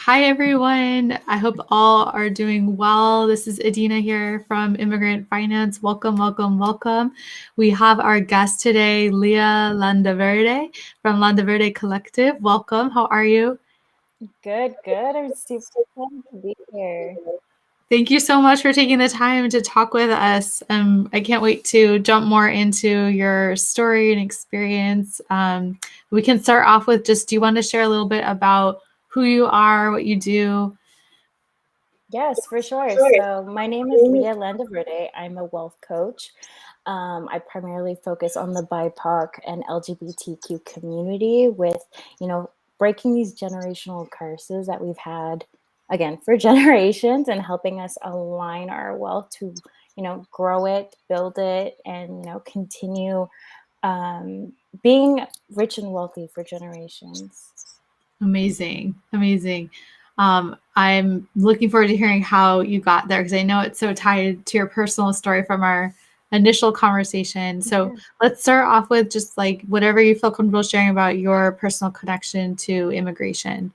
Hi, everyone. I hope all are doing well. This is Adina here from Immigrant Finance. Welcome, welcome, welcome. We have our guest today, Lea Landaverde from Landaverde Collective. Welcome. How are you? Good. I'm super excited to be here. Thank you so much for taking the time to talk with us. I can't wait to jump more into your story and experience. We can start off with just, do you want to share a little bit about who you are, what you do? Yes, for sure. So my name is Lea Landaverde. I'm a wealth coach. I primarily focus on the BIPOC and LGBTQ community with, breaking these generational curses that we've had, again, for generations and helping us align our wealth to, grow it, build it, and, continue um, being rich and wealthy for generations. Amazing, amazing. I'm looking forward to hearing how you got there because I know it's so tied to your personal story from our initial conversation. So Yeah. let's start off with just like whatever you feel comfortable sharing about your personal connection to immigration.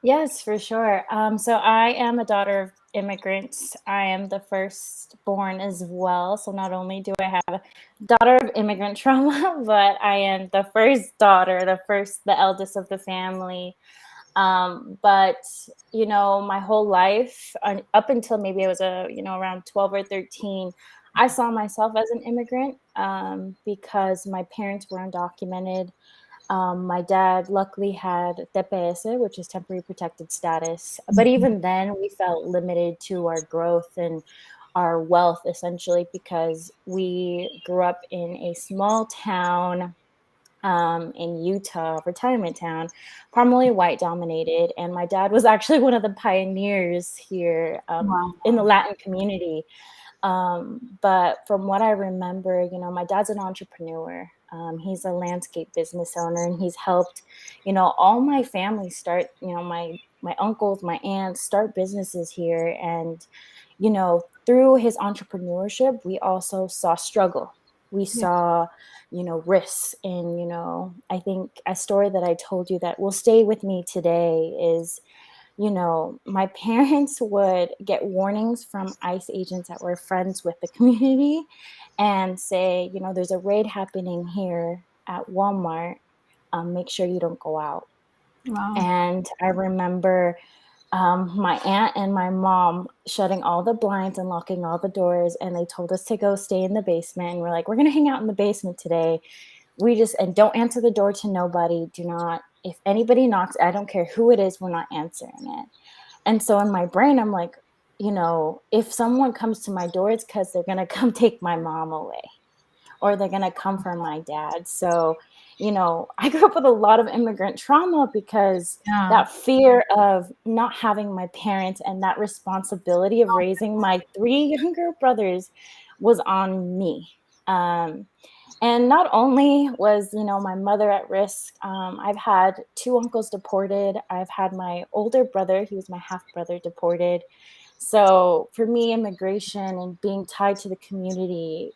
Yes, for sure. So I am a daughter of immigrants. I am the firstborn as well. So not only do I have a daughter of immigrant trauma, but I am the first daughter, the eldest of the family. But my whole life, up until maybe I was around 12 or 13, I saw myself as an immigrant because my parents were undocumented. My dad luckily had TPS, which is temporary protected status. But even then, we felt limited to our growth and our wealth essentially because we grew up in a small town in Utah, retirement town, primarily white dominated. And my dad was actually one of the pioneers here Wow. in the Latin community. But from what I remember, my dad's an entrepreneur. He's a landscape business owner, and he's helped, all my family start, my uncles, my aunts start businesses here. And, through his entrepreneurship, we also saw struggle. We Yeah. saw, risks. And, I think a story that I told you that will stay with me today is, my parents would get warnings from ICE agents that were friends with the community and say, there's a raid happening here at Walmart. Make sure you don't go out. Wow. And I remember my aunt and my mom shutting all the blinds and locking all the doors. And they told us to go stay in the basement. And we're like, we're going to hang out in the basement today. And don't answer the door to nobody. Do not, if anybody knocks, I don't care who it is, we're not answering it. And so in my brain, I'm like, if someone comes to my door, it's because they're going to come take my mom away or they're going to come for my dad. So, I grew up with a lot of immigrant trauma because Yeah. that fear of not having my parents and that responsibility of raising my three younger brothers was on me. And not only was, my mother at risk, I've had two uncles deported. I've had my older brother, he was my half brother, deported. So for me, immigration and being tied to the community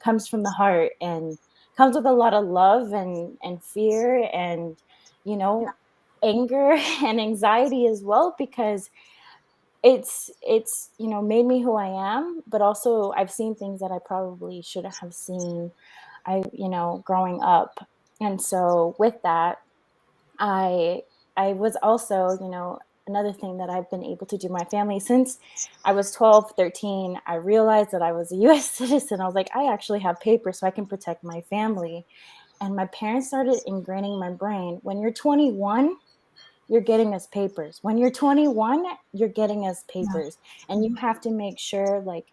comes from the heart and comes with a lot of love and fear and, you know, anger and anxiety as well, because it's made me who I am, but also I've seen things that I probably shouldn't have seen. Growing up. And so with that, I I was also, another thing that I've been able to do my family since I was 12, 13, I realized that I was a US citizen. I was like, I actually have papers so I can protect my family. And my parents started ingraining my brain, when you're 21, you're getting us papers. When you're 21, you're getting us Yeah. papers. And you have to make sure like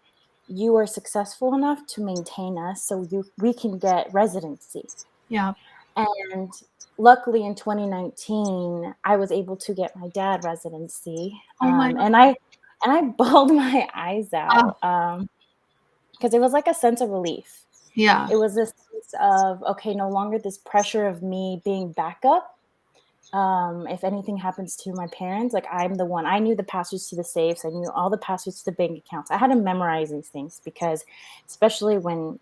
you are successful enough to maintain us so we can get residency. Yeah. And luckily in 2019, I was able to get my dad residency. Oh my God. And I bawled my eyes Ah, out because it was like a sense of relief. yeah. It was this sense of, okay, no longer this pressure of me being backup. If anything happens to my parents, like I'm the one. I knew the passwords to the safes. I knew all the passwords to the bank accounts. I had to memorize these things because, especially when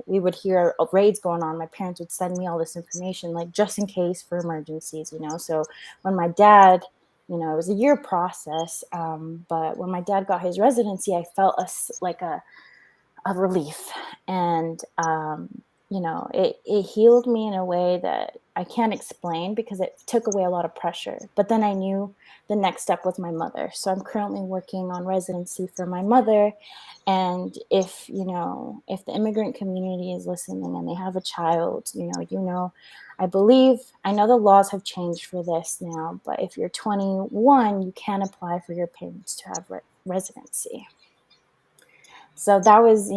we would hear raids going on, my parents would send me all this information, like just in case for emergencies. So when my dad, it was a year process. But when my dad got his residency, I felt like a relief. And it healed me in a way that I can't explain, because it took away a lot of pressure. But then I knew the next step was my mother. So I'm currently working on residency for my mother. And if the immigrant community is listening and they have a child, I know the laws have changed for this now, but if you're 21, you can apply for your parents to have residency. So that was,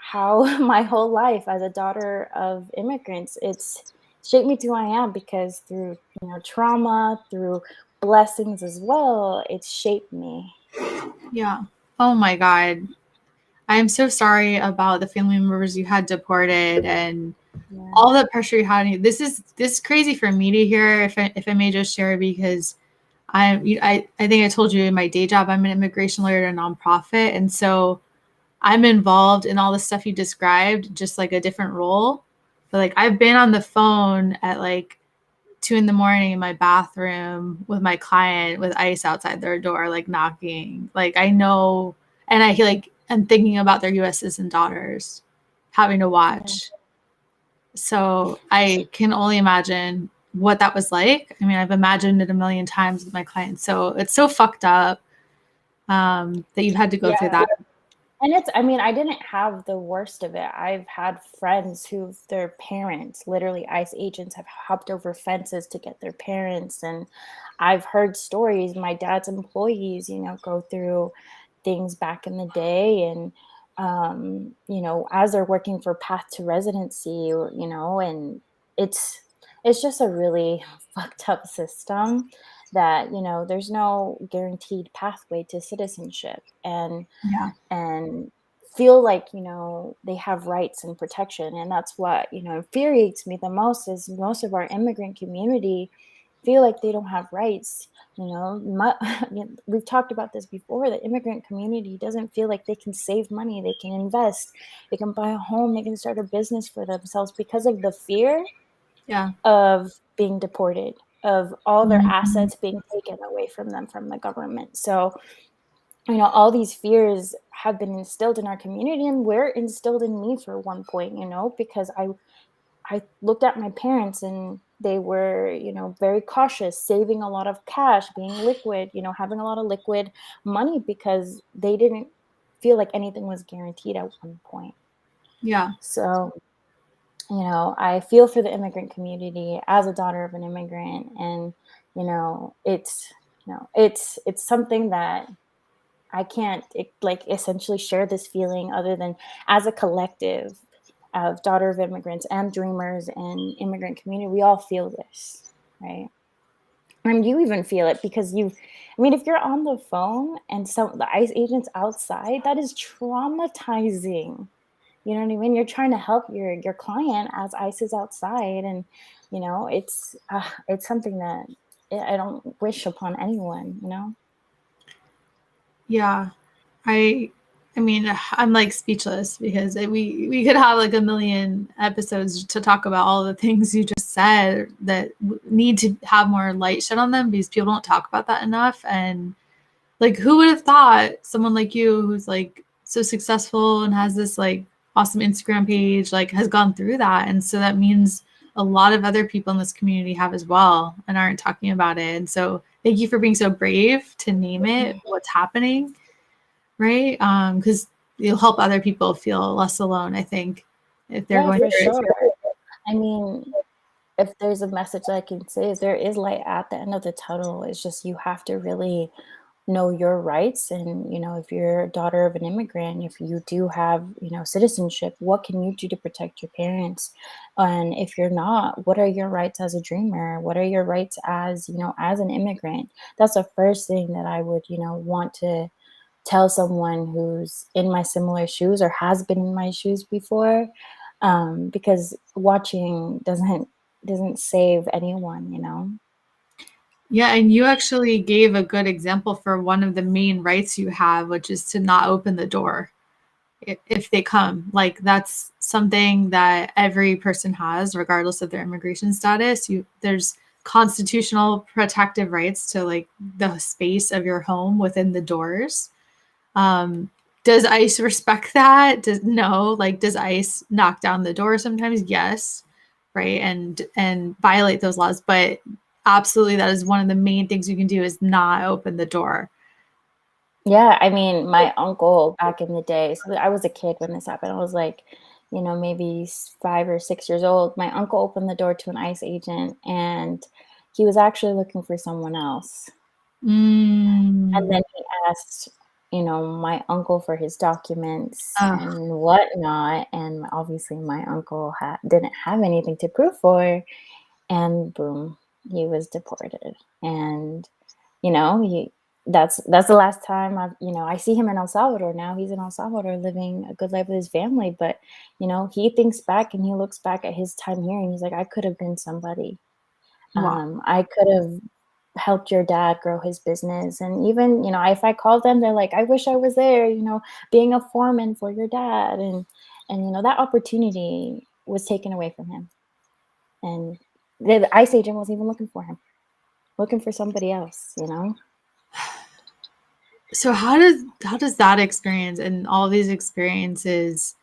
how my whole life as a daughter of immigrants, it's shaped me to who I am, because through, trauma, through blessings as well, it's shaped me. Yeah. Oh my God. I am so sorry about the family members you had deported and all the pressure you had on you. This is crazy for me to hear, if I may just share, because I think I told you in my day job, I'm an immigration lawyer at a nonprofit. And so I'm involved in all the stuff you described, just like a different role. But like, I've been on the phone at like 2 a.m. in my bathroom with my client with ICE outside their door, like knocking. Like, I know, and I'm thinking about their US citizen daughters having to watch. So I can only imagine what that was like. I mean, I've imagined it a million times with my clients. So it's so fucked up that you've had to go through that. And I didn't have the worst of it. I've had friends who their parents, literally ICE agents, have hopped over fences to get their parents. And I've heard stories, my dad's employees, go through things back in the day. And, as they're working for Path to Residency, and it's just a really fucked up system that, there's no guaranteed pathway to citizenship. And feel like, they have rights and protection. And that's what, infuriates me the most, is most of our immigrant community feel like they don't have rights. We've talked about this before. The immigrant community doesn't feel like they can save money, they can invest, they can buy a home, they can start a business for themselves, because of the fear of being deported, of all their assets being taken away from them from the government. So all these fears have been instilled in our community, and were instilled in me for one point, because I looked at my parents, and they were, very cautious, saving a lot of cash, being liquid, having a lot of liquid money, because they didn't feel like anything was guaranteed at one point. Yeah. So, I feel for the immigrant community as a daughter of an immigrant, and, it's something that I can't essentially share this feeling, other than as a collective of daughter of immigrants and dreamers and immigrant community. We all feel this, right? And you even feel it, because if you're on the phone and the ICE agents outside, that is traumatizing. You know what I mean? You're trying to help your client as ICE is outside, and it's something that I don't wish upon anyone. Yeah. I'm like speechless, because we could have like a million episodes to talk about all the things you just said that need to have more light shed on them, because people don't talk about that enough. And like, who would have thought someone like you, who's like so successful and has this like awesome Instagram page, like has gone through that. And so that means a lot of other people in this community have as well and aren't talking about it. And so thank you for being so brave to name it, what's happening. Right? Because you'll help other people feel less alone, I think, if they're going through it. I mean, if there's a message that I can say, is there is light at the end of the tunnel. It's just, you have to really know your rights. And, if you're a daughter of an immigrant, if you do have, citizenship, what can you do to protect your parents? And if you're not, what are your rights as a dreamer? What are your rights as, as an immigrant? That's the first thing that I would, want to tell someone who's in my similar shoes or has been in my shoes before, because watching doesn't save anyone. Yeah, and you actually gave a good example for one of the main rights you have, which is to not open the door if they come. Like, that's something that every person has, regardless of their immigration status. There's constitutional protective rights to like the space of your home within the doors. Does ICE respect that? Does ICE knock down the door sometimes? Yes. Right. And violate those laws. But absolutely, that is one of the main things you can do is not open the door. Yeah, I mean, my uncle back in the day, so I was a kid when this happened. I was like, maybe 5 or 6 years old. My uncle opened the door to an ICE agent, and he was actually looking for someone else. And then he asked, my uncle for his documents Oh, and whatnot. And obviously, my uncle didn't have anything to prove for. And boom, he was deported. And that's the last time I see him in El Salvador now. He's in El Salvador living a good life with his family. But he thinks back and he looks back at his time here and he's like, I could have been somebody. wow. I could have helped your dad grow his business. And even, if I call them, they're like, I wish I was there, being a foreman for your dad. And that opportunity was taken away from him. And the ICE agent wasn't even looking for him, looking for somebody else, So how does that experience and all these experiences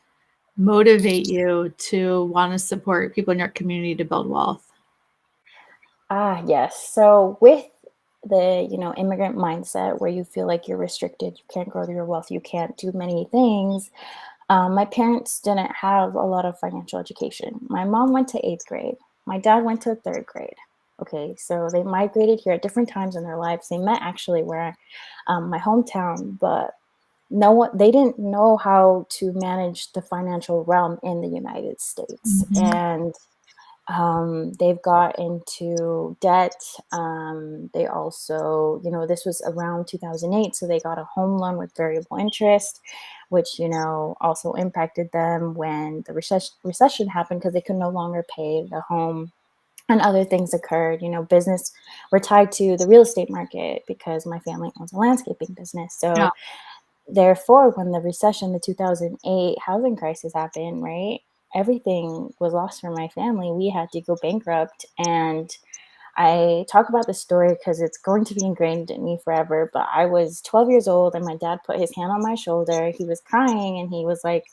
motivate you to want to support people in your community to build wealth? Yes. So with the, immigrant mindset where you feel like you're restricted, you can't grow your wealth, you can't do many things. My parents didn't have a lot of financial education. My mom went to 8th grade. My dad went to 3rd grade. Okay, so they migrated here at different times in their lives. They met actually where my hometown, but they didn't know how to manage the financial realm in the United States. And they've got into debt. They also, this was around 2008, so they got a home loan with variable interest, which, also impacted them when the recession happened because they could no longer pay the home. And other things occurred, business were tied to the real estate market because my family owns a landscaping business. So therefore, when the recession, the 2008 housing crisis happened, right, everything was lost for my family. We had to go bankrupt. And I talk about this story because it's going to be ingrained in me forever. But I was 12 years old and my dad put his hand on my shoulder. He was crying and he was like,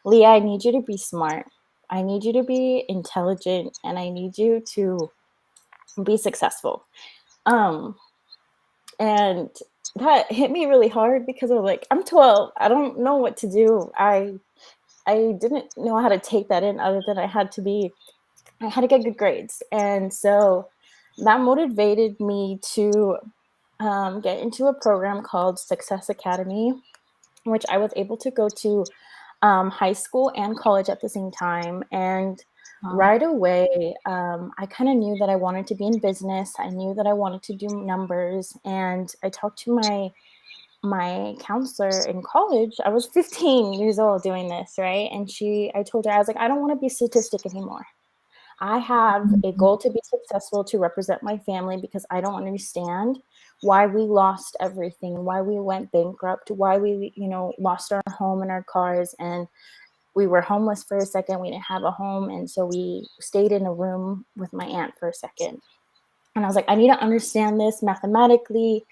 Leah, I need you to be smart. I need you to be intelligent and I need you to be successful. And that hit me really hard because I was like, I'm 12. I don't know what to do. I didn't know how to take that in other than I had to get good grades. And so that motivated me to get into a program called Success Academy, which I was able to go to high school and college at the same time. And right away, I kind of knew that I wanted to be in business. I knew that I wanted to do numbers. And I talked to my counselor in college. I was 15 years old doing this, right? And I told her, I was like, I don't want to be a statistic anymore. I have a goal to be successful, to represent my family, because I don't understand why we lost everything, why we went bankrupt, why we, lost our home and our cars, and we were homeless for a second. We didn't have a home. And so we stayed in a room with my aunt for a second. And I was like, I need to understand this mathematically,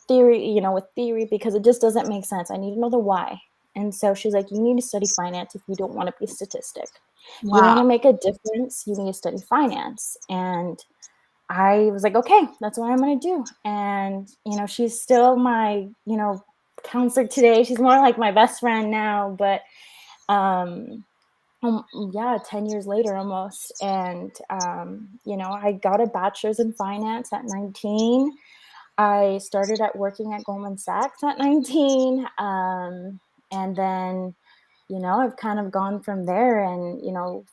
with theory, because it just doesn't make sense. I need to know the why. And so she's like, you need to study finance if you don't want to be a statistic. If you want to make a difference, you need to study finance. And I was like, okay, that's what I'm going to do. And, she's still my, counselor today. She's more like my best friend now, but, 10 years later almost. And, I got a bachelor's in finance at 19. I started working at Goldman Sachs at 19. And then, I've kind of gone from there. And,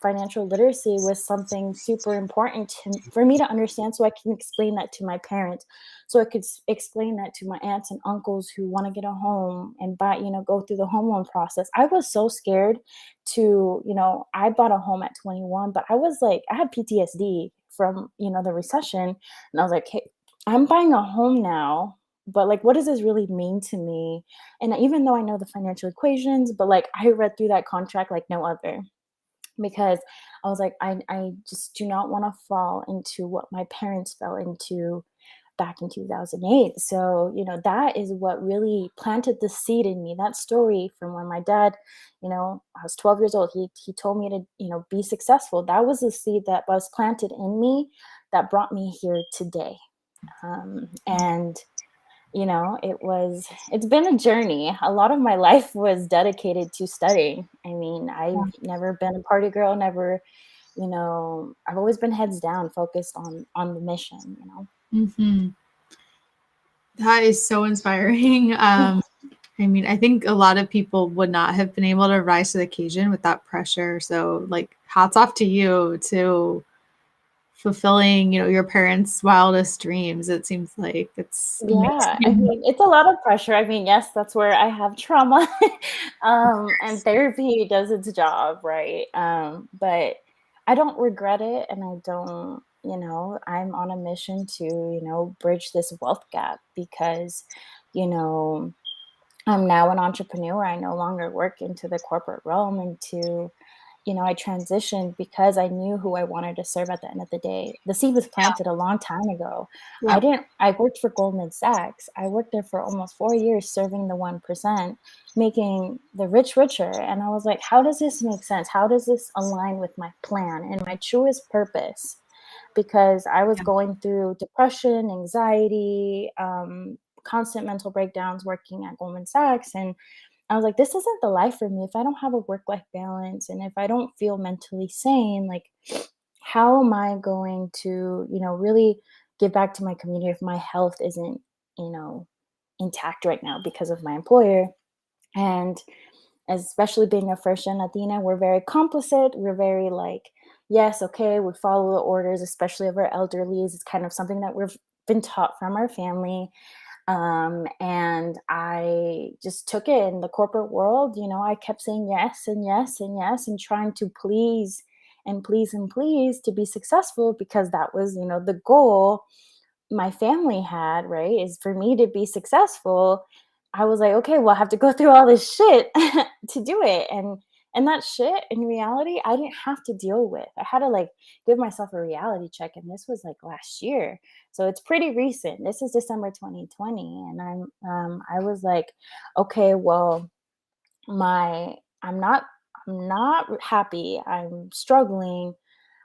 financial literacy was something super important for me to understand, so I can explain that to my parents, so I could explain that to my aunts and uncles who want to get a home and buy, go through the home loan process. I was so scared to, I bought a home at 21, but I was like, I had PTSD from, the recession. And I was like, hey, I'm buying a home now, but like, what does this really mean to me? And even though I know the financial equations, but like, I read through that contract like no other. because I was like, I just do not want to fall into what my parents fell into back in 2008. So, that is what really planted the seed in me. That story from when my dad, I was 12 years old, he told me to, be successful. That was the seed that was planted in me that brought me here today. And it's been a journey. A lot of my life was dedicated to studying. I mean, I've never been a party girl, never, I've always been heads down, focused on the mission, Mm-hmm. That is so inspiring. I mean, I think a lot of people would not have been able to rise to the occasion with that pressure. So, like, hats off to you to fulfilling, your parents' wildest dreams. It seems like it's Yeah, I amazing. mean, it's a lot of pressure. I mean, yes, that's where I have trauma, and therapy does its job, right? But I don't regret it, and I don't, I'm on a mission to, bridge this wealth gap because, you know, I'm now an entrepreneur. I no longer work into the corporate realm, into I transitioned because I knew who I wanted to serve at the end of the day. The seed was planted a long time ago. Yeah. I worked for Goldman Sachs. I worked there for almost 4 years serving the 1%, making the rich richer. And I was like, how does this make sense? How does this align with my plan and my truest purpose? Because I was going through depression, anxiety, constant mental breakdowns working at Goldman Sachs. And I was like, this isn't the life for me. If I don't have a work-life balance and if I don't feel mentally sane, like, how am I going to, really give back to my community if my health isn't, you know, intact right now because of my employer? And especially being a first gen Latina, we're very complicit. We're very like, yes, okay, we follow the orders, especially of our elderlies. It's kind of something that we've been taught from our family. And I just took it in the corporate world. I kept saying yes and yes and yes and trying to please and please and please to be successful because that was, the goal my family had, right? Is for me to be successful. I was like, okay, well, I have to go through all this shit to do it. And that shit in reality, I didn't have to deal with. I had to like give myself a reality check. And this was like last year. So it's pretty recent. This is December 2020. And I was like, okay, well, I'm not happy. I'm struggling,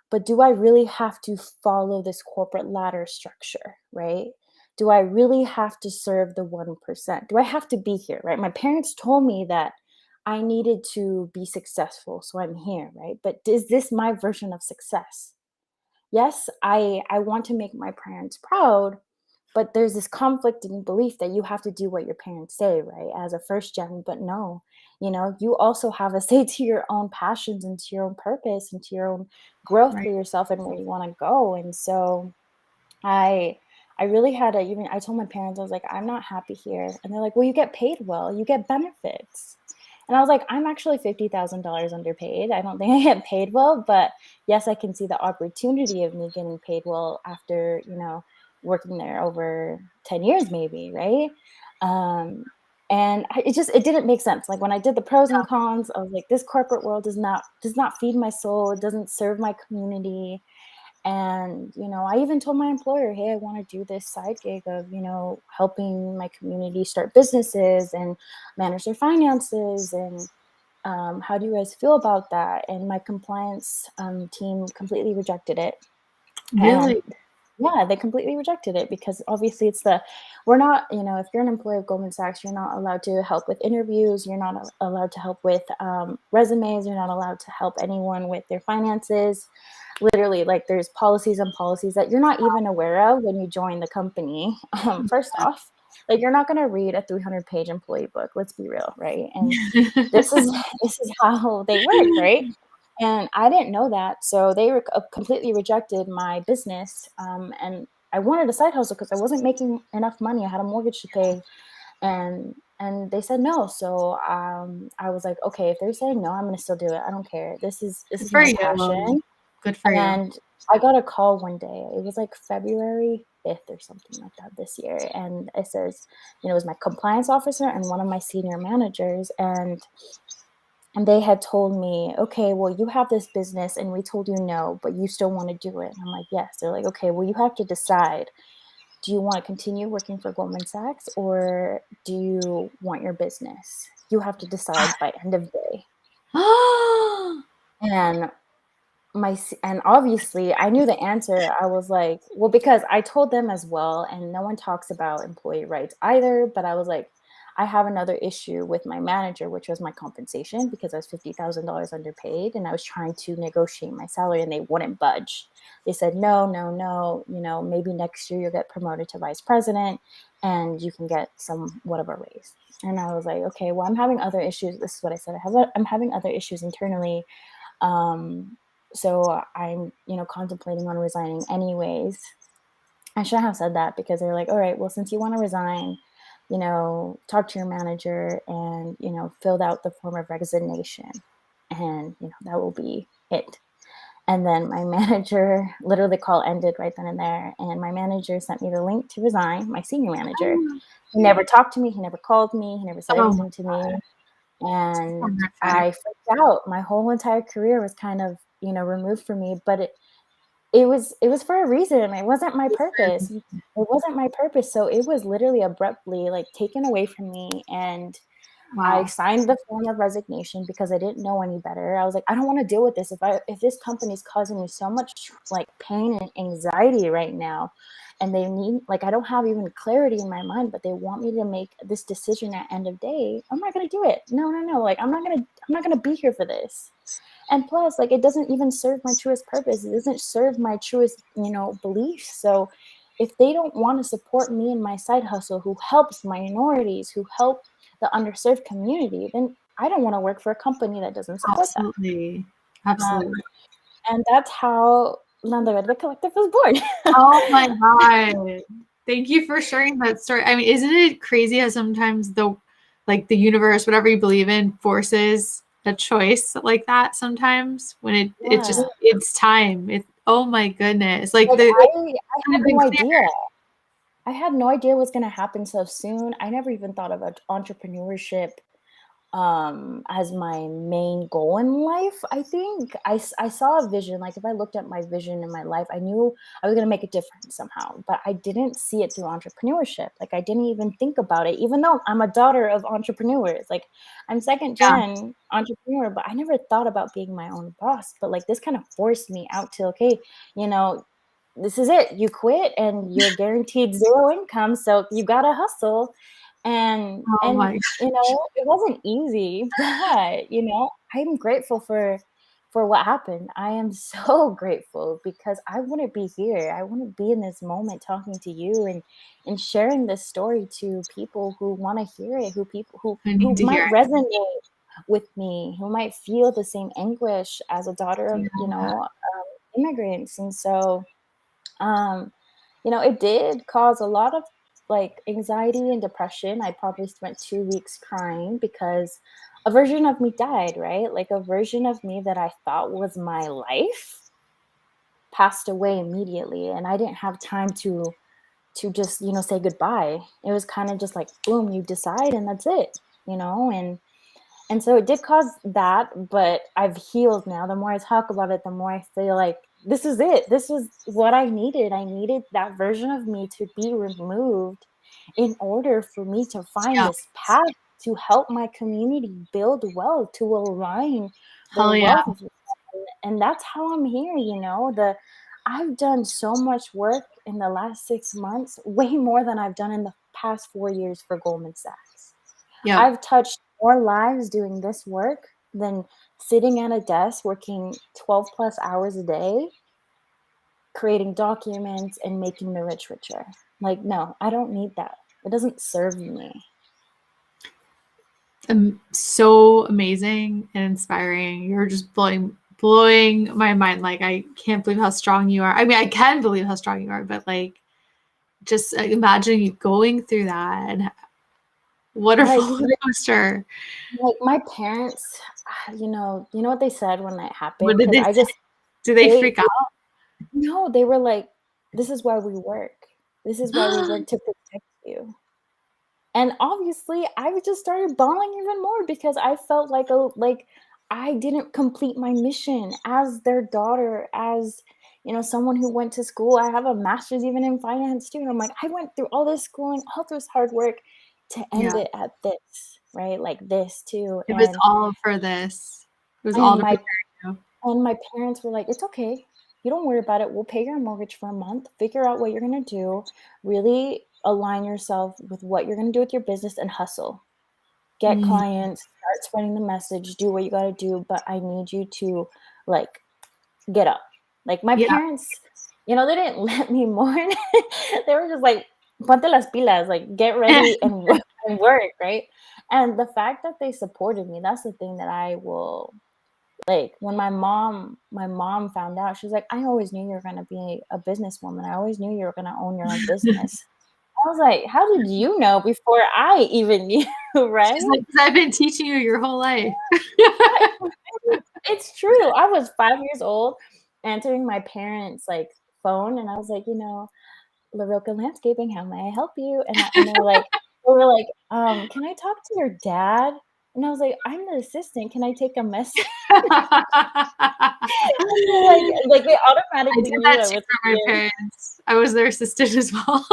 but do I really have to follow this corporate ladder structure, right? Do I really have to serve the 1%? Do I have to be here, right? My parents told me that I needed to be successful, so I'm here, right? But is this my version of success? Yes, I want to make my parents proud, but there's this conflicting belief that you have to do what your parents say, right? As a first gen, but no, you also have a say to your own passions and to your own purpose and to your own growth for Right. yourself and where you want to go. And so I I really had to even I told my parents, I was like, I'm not happy here. And they're like, well, you get paid well, you get benefits. And I was like, I'm actually $50,000 underpaid. I don't think I get paid well, but yes, I can see the opportunity of me getting paid well after, working there over 10 years, maybe, right? Um, and it didn't make sense. Like when I did the pros and cons, I was like, this corporate world does not feed my soul. It doesn't serve my community. And, I even told my employer, hey, I want to do this side gig of, helping my community start businesses and manage their finances. And how do you guys feel about that? And my compliance team completely rejected it. And Really? yeah, they completely rejected it because obviously we're not, if you're an employee of Goldman Sachs, you're not allowed to help with interviews. You're not allowed to help with resumes. You're not allowed to help anyone with their finances. Literally, like there's policies and policies that you're not even aware of when you join the company. First off, like you're not going to read a 300-page employee book. Let's be real, right? And this is this is how they work, right? And I didn't know that, so they completely rejected my business. And I wanted a side hustle because I wasn't making enough money. I had a mortgage to pay, and they said no. So I was like, okay, if they're saying no, I'm gonna still do it. I don't care. This Good is for my you. passion. Good for you. And I got a call one day. It was like February 5th or something like that this year. And it says, it was my compliance officer and one of my senior managers. And And they had told me, okay, well, you have this business and we told you no, but you still want to do it. And I'm like, yes. They're like, okay, well, you have to decide. Do you want to continue working for Goldman Sachs or do you want your business? You have to decide by end of day. And and obviously I knew the answer. I was like, well, because I told them as well, and no one talks about employee rights either, but I was like, I have another issue with my manager, which was my compensation, because I was $50,000 underpaid and I was trying to negotiate my salary and they wouldn't budge. They said, no, no, no, maybe next year you'll get promoted to vice president and you can get some whatever raise. And I was like, okay, well, I'm having other issues. This is what I said. I'm having other issues internally. So I'm, contemplating on resigning anyways. I shouldn't have said that because they're like, all right, well, since you want to resign, talk to your manager and, filled out the form of resignation and, that will be it. And then my manager, literally the call ended right then and there. And my manager sent me the link to resign, my senior manager. He never talked to me. He never called me. He never said anything to me. And I freaked out. My whole entire career was kind of, removed from me, but it was for a reason. It wasn't my purpose. It wasn't my purpose. So it was literally abruptly like taken away from me. And I signed the form of resignation because I didn't know any better. I was like, I don't want to deal with this. If this company is causing me so much like pain and anxiety right now, and they need, like, I don't have even clarity in my mind, but they want me to make this decision at end of day, I'm not going to do it. No. Like, I'm not going to be here for this. And plus, like, it doesn't even serve my truest purpose. It doesn't serve my truest, beliefs. So if they don't want to support me in my side hustle, who helps minorities, who help the underserved community, then I don't want to work for a company that doesn't support Absolutely. Absolutely. And that's how Landaverde Collective was born. Oh my God. Thank you for sharing that story. I mean, isn't it crazy how sometimes the universe, whatever you believe in, forces a choice like that sometimes when it's time. Oh my goodness. I had no idea. I had no idea what's going to happen so soon. I never even thought of entrepreneurship as my main goal in life. I think I saw a vision. Like, if I looked at my vision in my life, I knew I was going to make a difference somehow, but I didn't see it through entrepreneurship. Like, I didn't even think about it, even though I'm a daughter of entrepreneurs. Like, I'm second gen entrepreneur, but I never thought about being my own boss. But like, this kind of forced me out to, okay, this is it. You quit and you're guaranteed zero income. So you got to hustle. And it wasn't easy, but I'm grateful for what happened. I am so grateful because I wouldn't be here. I wouldn't be in this moment talking to you and sharing this story to people who want to hear it, who might resonate with me, who might feel the same anguish as a daughter of immigrants. And so it did cause a lot of like anxiety and depression. I probably spent 2 weeks crying because a version of me died, right? Like, a version of me that I thought was my life passed away immediately. And I didn't have time to just, say goodbye. It was kind of just like, boom, you decide and that's it, and so it did cause that, but I've healed now. The more I talk about it, the more I feel like this is it. This was what I needed. I needed that version of me to be removed in order for me to find this path to help my community build wealth, to align their wealth. And that's how I'm here, I've done so much work in the last 6 months, way more than I've done in the past 4 years for Goldman Sachs. I've touched more lives doing this work than sitting at a desk working 12 plus hours a day, creating documents and making the rich richer. Like, no, I don't need that. It doesn't serve me. So amazing and inspiring. You're just blowing my mind. Like, I can't believe how strong you are. I mean, I can believe how strong you are, but like, just imagine you going through that and what a roller coaster. Like, my parents, you know what they said when that happened? What did they say? Did they freak out? No, they were like, this is why we work. This is why we work, to protect you. And obviously, I just started bawling even more because I felt like I didn't complete my mission as their daughter, as someone who went to school. I have a master's even in finance too. And I'm like, I went through all this schooling, all this hard work to end Yeah. it at this, right? Like this too. It was all for this. It was all And to my prepare you. and my parents were like, "It's okay. You don't worry about it. We'll pay your mortgage for a month. Figure out what you're gonna do. Really align yourself with what you're gonna do with your business and hustle. Get Mm, clients, start spreading the message, do what you gotta do, but I need you to, like, get up." Like, my yeah. parents, they didn't let me mourn. They were just like, "Ponte las pilas, like, get ready and work," right? And the fact that they supported me, that's the thing that I will like, when my mom found out, she's like, "I always knew you were gonna be a businesswoman. I always knew you were gonna own your own business." I was like, "How did you know before I even knew?" She's Right? like, "'Cause I've been teaching you your whole life." I it's true. I was 5 years old answering my parents', like, phone, and I was like, "LaRocca Landscaping, how may I help you?" And they were like, "Can I talk to your dad?" And I was like, "I'm the assistant. Can I take a message?" And they're like, they I automatically did knew that I too was for my here. parents. I was their assistant as well.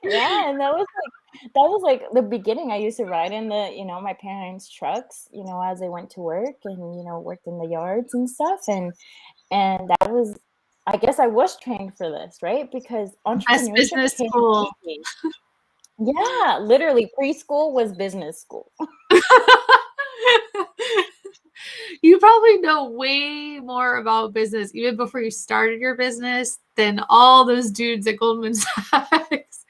Yeah, and that was the beginning. I used to ride in my parents' trucks, as they went to work and, worked in the yards and stuff, and that was I guess I was trained for this, right? Because Best entrepreneurship business came school. easy. Yeah, literally preschool was business school. You probably know way more about business even before you started your business than all those dudes at Goldman Sachs.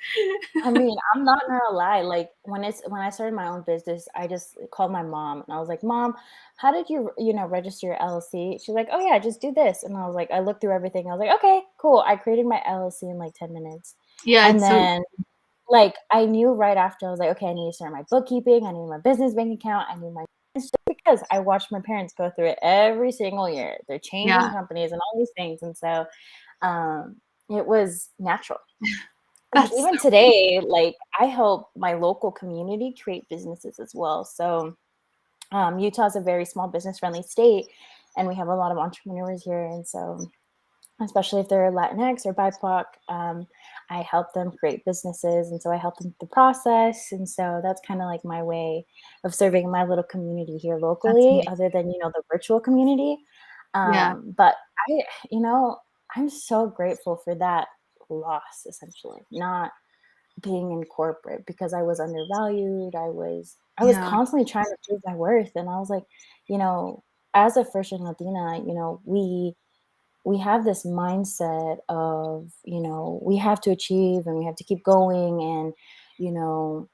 I mean, I'm not gonna lie, like, when I started my own business, I just called my mom, and I was like, "Mom, how did register your LLC?" She's like, "Oh, yeah, just do this," and I looked through everything, I was like, "Okay, cool." I created my LLC in, like, 10 minutes, Yeah, and it's so then, like, I knew right after, I was like, "Okay, I need to start my bookkeeping, I need my business bank account, I need my" just because I watched my parents go through it every single year. They're changing yeah, companies and all these things, and so, it was natural. And that's even so today, like, I help my local community create businesses as well. So, Utah's a very small business friendly state, and we have a lot of entrepreneurs here. And so, especially if they're Latinx or BIPOC, I help them create businesses. And so I help them with the process. And so that's kind of like my way of serving my little community here that's locally, amazing. other than, the virtual community. Yeah, But I, you know, I'm so grateful for that loss, essentially, not being in corporate because I was undervalued. I was yeah, constantly trying to prove my worth, and I was like, you know, as a first gen Latina, we have this mindset of, we have to achieve and we have to keep going, and you know,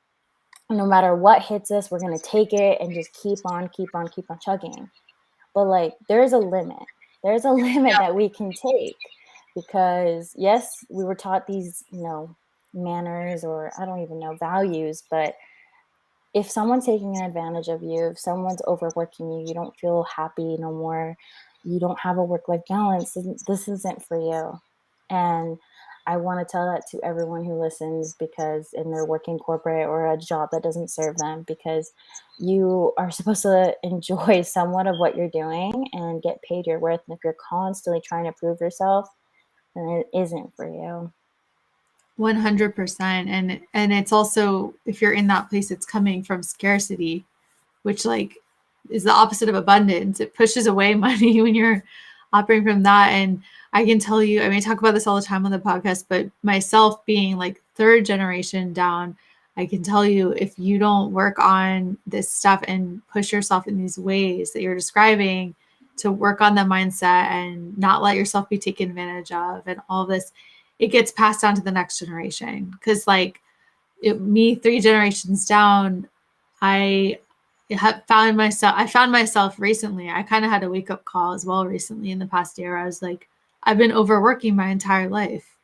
no matter what hits us, we're gonna take it and just keep on chugging. But like there's a limit. There's a limit that we can take because yes, we were taught these, manners, or I don't even know, values, but if someone's taking advantage of you, if someone's overworking you, you don't feel happy no more, you don't have a work life balance, then this isn't for you. And I want to tell that to everyone who listens, because in their working corporate or a job that doesn't serve them, because you are supposed to enjoy somewhat of what you're doing and get paid your worth. And if you're constantly trying to prove yourself, then it isn't for you. 100%. And it's also, if you're in that place, it's coming from scarcity, which like is the opposite of abundance. It pushes away money when you're operating from that. And I can tell you, I mean, I talk about this all the time on the podcast, but myself being like third generation down, I can tell you, if you don't work on this stuff and push yourself in these ways that you're describing, to work on the mindset and not let yourself be taken advantage of and all this, it gets passed down to the next generation. Because like me 3 generations down, I I found myself recently. I kind of had a wake up call as well recently in the past year. I was like, I've been overworking my entire life.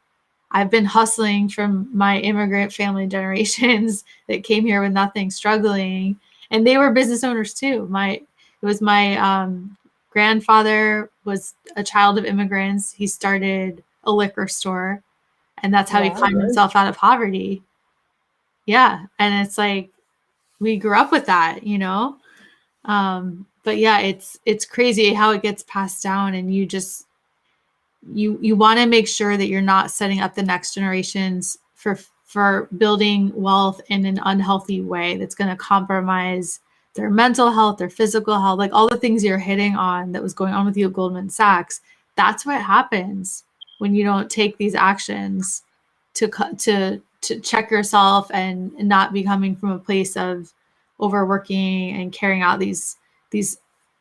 I've been hustling from my immigrant family generations that came here with nothing, struggling, and they were business owners too. My grandfather was a child of immigrants. He started a liquor store, and that's how he Wow. climbed himself out of poverty. Yeah. And it's like, we grew up with that, you know? But yeah, it's crazy how it gets passed down, and you want to make sure that you're not setting up the next generations for building wealth in an unhealthy way that's going to compromise their mental health, their physical health, like all the things you're hitting on that was going on with you at Goldman Sachs. That's what happens when you don't take these actions to check yourself and not be coming from a place of overworking and carrying out these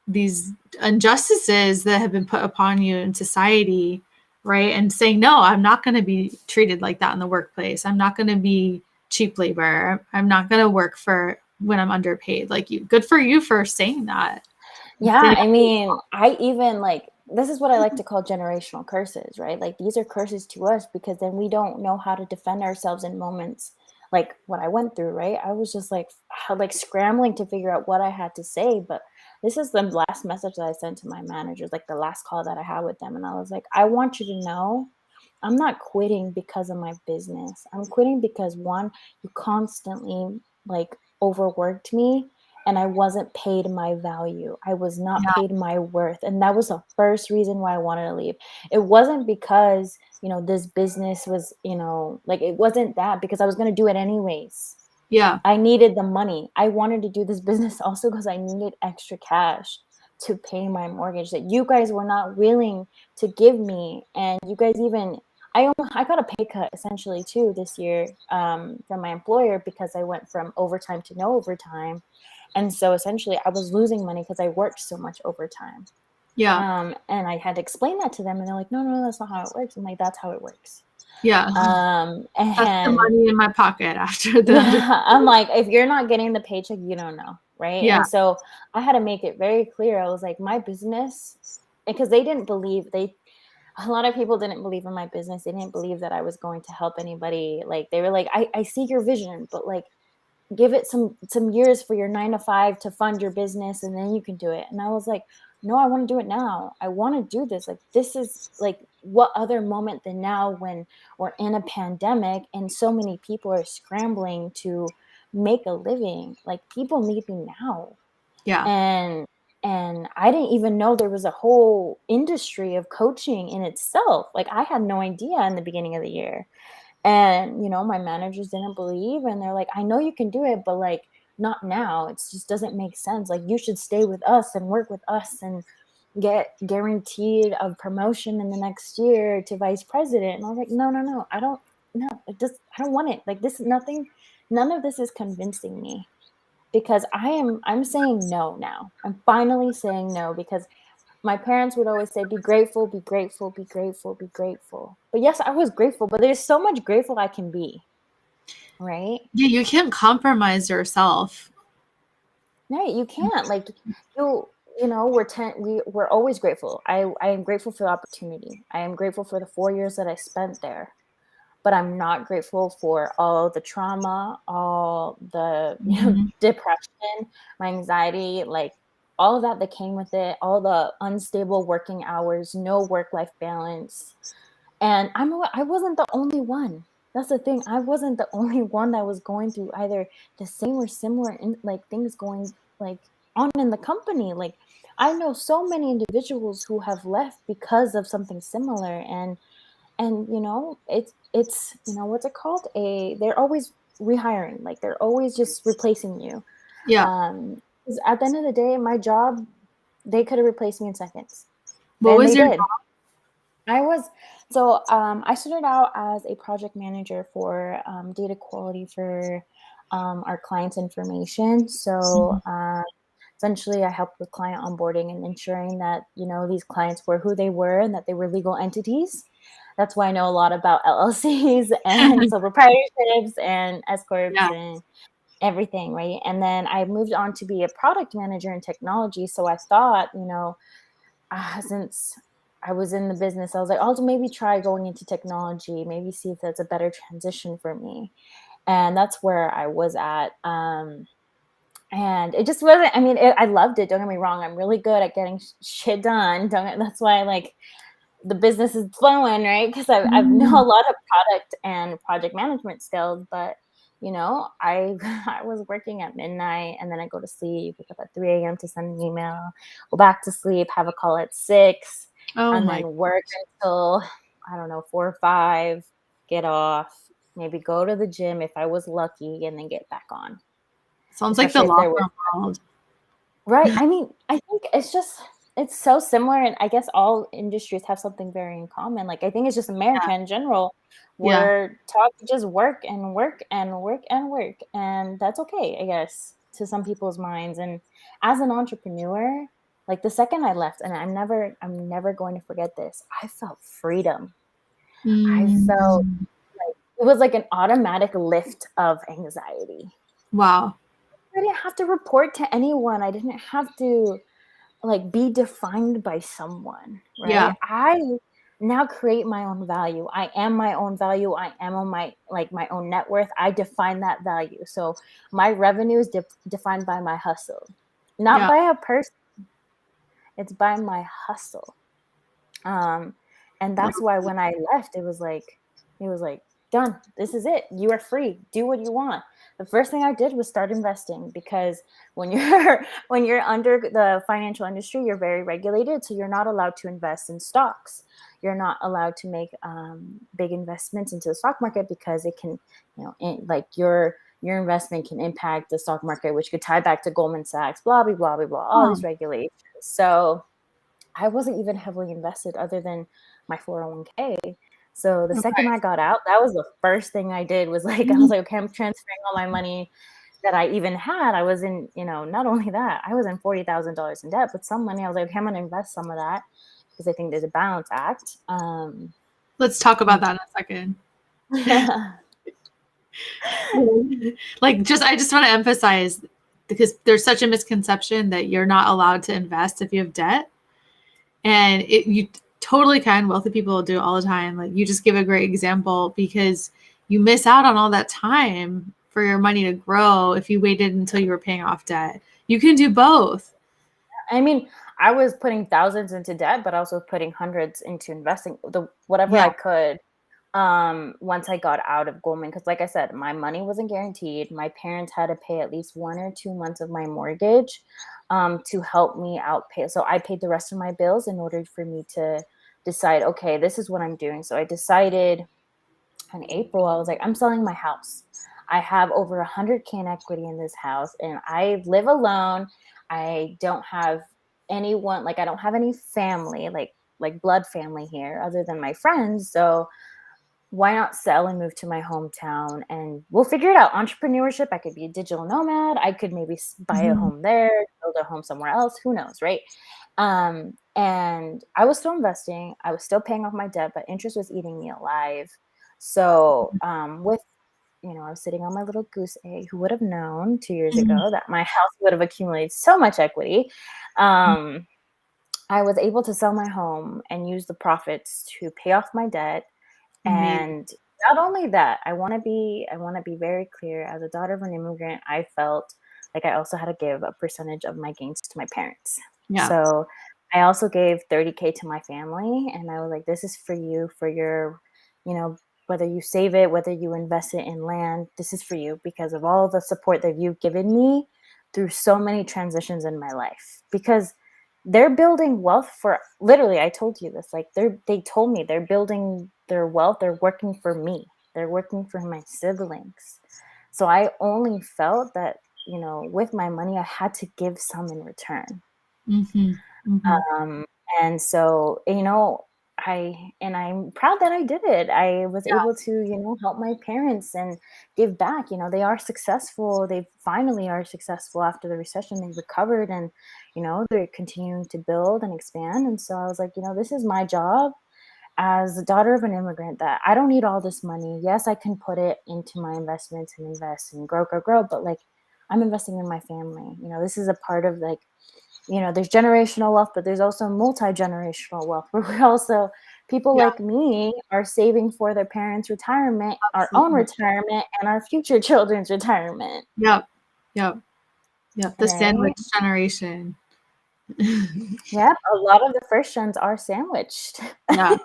these injustices that have been put upon you in society, right? And saying, no, I'm not going to be treated like that in the workplace. I'm not going to be cheap labor. I'm not going to work for when I'm underpaid. Like, you, good for you for saying that. Yeah, I mean, I even like, this is what I like to call generational curses, right? Like, these are curses to us because then we don't know how to defend ourselves in moments like what I went through, right? I was just like scrambling to figure out what I had to say. But this is the last message that I sent to my managers, like the last call that I had with them. And I was like, I want you to know I'm not quitting because of my business. I'm quitting because, one, you constantly like overworked me and I wasn't paid my value. I was not Yeah. paid my worth. And that was the first reason why I wanted to leave. It wasn't because, this business was, like, it wasn't that, because I was going to do it anyways. Yeah. I needed the money. I wanted to do this business also because I needed extra cash to pay my mortgage that you guys were not willing to give me. And you guys even, I got a pay cut essentially too this year from my employer because I went from overtime to no overtime. And so essentially I was losing money because I worked so much overtime. Yeah. And I had to explain that to them, and they're like, no, that's not how it works. I'm like, that's how it works. Yeah. That's the And money in my pocket after the under. yeah, I'm like, if you're not getting the paycheck, you don't know, right? Yeah. And so I had to make it very clear. I was like, my business, because they didn't believe, a lot of people didn't believe in my business. They didn't believe that I was going to help anybody. Like, they were like, I see your vision, but like, give it some years for your 9 to 5 to fund your business, and then you can do it. And I was like, no, I want to do it now. I want to do this. Like, this is like, what other moment than now when we're in a pandemic and so many people are scrambling to make a living? Like, people need me now. Yeah. And I didn't even know there was a whole industry of coaching in itself. Like, I had no idea in the beginning of the year. And, my managers didn't believe, and they're like, I know you can do it, but like, not now. It just doesn't make sense. Like, you should stay with us and work with us and get guaranteed a promotion in the next year to vice president. And I was like, no, I don't, no, I don't want it. Like, this is nothing. None of this is convincing me, because I'm saying no now. I'm finally saying no, because my parents would always say, be grateful, be grateful, be grateful, be grateful. But yes, I was grateful, but there's so much grateful I can be, right? Yeah. You can't compromise yourself. Right, you can't. Like, we're always grateful. I am grateful for the opportunity. I am grateful for the 4 years that I spent there. But I'm not grateful for all the trauma, all the Mhm. depression, my anxiety, like all of that came with it, all the unstable working hours, no work-life balance. And I wasn't the only one. That's the thing. I wasn't the only one that was going through either the same or similar like things going like on in the company. Like, I know so many individuals who have left because of something similar. And it's what's it called, they're always rehiring. Like, they're always just replacing you. Yeah. 'Cause at the end of the day, my job, they could have replaced me in seconds, What and was they your did. I started out as a project manager for data quality for our clients' information. So job? essentially, I helped with client onboarding and ensuring that these clients were who they were and that they were legal entities. That's why I know a lot about LLCs and sole proprietorships and S corps Yeah. and everything, right? And then I moved on to be a product manager in technology. So I thought, since I was in the business, I was like, I'll maybe try going into technology, maybe see if that's a better transition for me. And that's where I was at. And it just wasn't, I mean, I loved it. Don't get me wrong. I'm really good at getting shit done. That's why, like, the business is flowing, right? Because I know Mm. a lot of product and project management skills, but You know, I was working at midnight and then I go to sleep, wake up at 3 a.m. to send an email, go back to sleep, have a call at 6, Oh and my. then work until, I don't know, 4 or 5, get off, maybe go to the gym if I was lucky, and then get back on. Sounds like the Especially if law there was firm world. right. I mean, I think it's so similar, and I guess all industries have something very in common. Like, I think it's just America in general. Yeah. We're taught to just work and work and work and work, and that's okay, I guess, to some people's minds. And as an entrepreneur, like the second I left, and I'm never going to forget this, I felt freedom. I felt Mm. like it was like an automatic lift of anxiety. Wow. I didn't have to report to anyone. I didn't have to like be defined by someone, right? Yeah. I now create my own value. I am my own value. I am on my own net worth. I define that value. So my revenue is defined by my hustle, not Yeah. by a person. It's by my hustle. Um, and that's why when I left, it was like, done. This is it. You are free. Do what you want. The first thing I did was start investing, because when you're when you're under the financial industry, you're very regulated, so you're not allowed to invest in stocks. You're not allowed to make big investments into the stock market, because it can, like your investment can impact the stock market, which could tie back to Goldman Sachs, blah blah blah blah blah, all Oh, these regulations. So I wasn't even heavily invested other than my 401k. So the second okay. I got out, that was the first thing I did, was like, I was like, okay, I'm transferring all my money that I even had. I was in, not only that, I was in $40,000 in debt, but some money I was like, okay, I'm going to invest some of that, because I think there's a balance act. Let's talk about And that in a second. yeah. Like, I just want to emphasize, because there's such a misconception that you're not allowed to invest if you have debt, and you totally can. Wealthy people do it all the time. Like, you just give a great example, because you miss out on all that time for your money to grow if you waited until you were paying off debt. You can do both. I mean, I was putting thousands into debt, but also putting hundreds into investing, whatever Yeah. I could. Once I got out of Goldman, because like I said, my money wasn't guaranteed. My parents had to pay at least 1 or 2 months of my mortgage to help me out pay. So I paid the rest of my bills in order for me to decide, okay, this is what I'm doing. So I decided in April, I was like, I'm selling my house. I have over 100K in equity in this house, and I live alone. I don't have anyone, like I don't have any family, like blood family here other than my friends. So why not sell and move to my hometown, and we'll figure it out. Entrepreneurship, I could be a digital nomad. I could maybe buy a Mhm. home there, build a home somewhere else. Who knows, right? And I was still investing. I was still paying off my debt, but interest was eating me alive. So I was sitting on my little goose egg. Who would have known 2 years Mhm. ago that my house would have accumulated so much equity? Um, I was able to sell my home and use the profits to pay off my debt. Amazing. And not only that, I want to be very clear. As a daughter of an immigrant, I felt like I also had to give a percentage of my gains to my parents. Yeah. So I also gave 30K to my family, and I was like, this is for you, for your, you know, whether you save it, whether you invest it in land, this is for you, because of all the support that you've given me through so many transitions in my life. Because they're building wealth for, literally, I told you this, like they told me they're building their wealth, they're working for me, they're working for my siblings. So I only felt that, with my money I had to give some in return. Mhm. Mhm. um, and so, I'm proud that I did it. I was Yeah. able to, help my parents and give back. They are successful. They finally are successful after the recession. They recovered, and, they're continuing to build and expand. And so I was like, this is my job as a daughter of an immigrant, that I don't need all this money. Yes, I can put it into my investments and invest and grow, grow, grow. But like, I'm investing in my family. This is a part of, like, there's generational wealth, but there's also multi-generational wealth, where we also, people Yeah. like me are saving for their parents' retirement, our own Absolutely. retirement, and our future children's retirement. Yep. Yep. Yep. The Right? sandwich generation. Yep. A lot of the first gens are sandwiched. Yeah.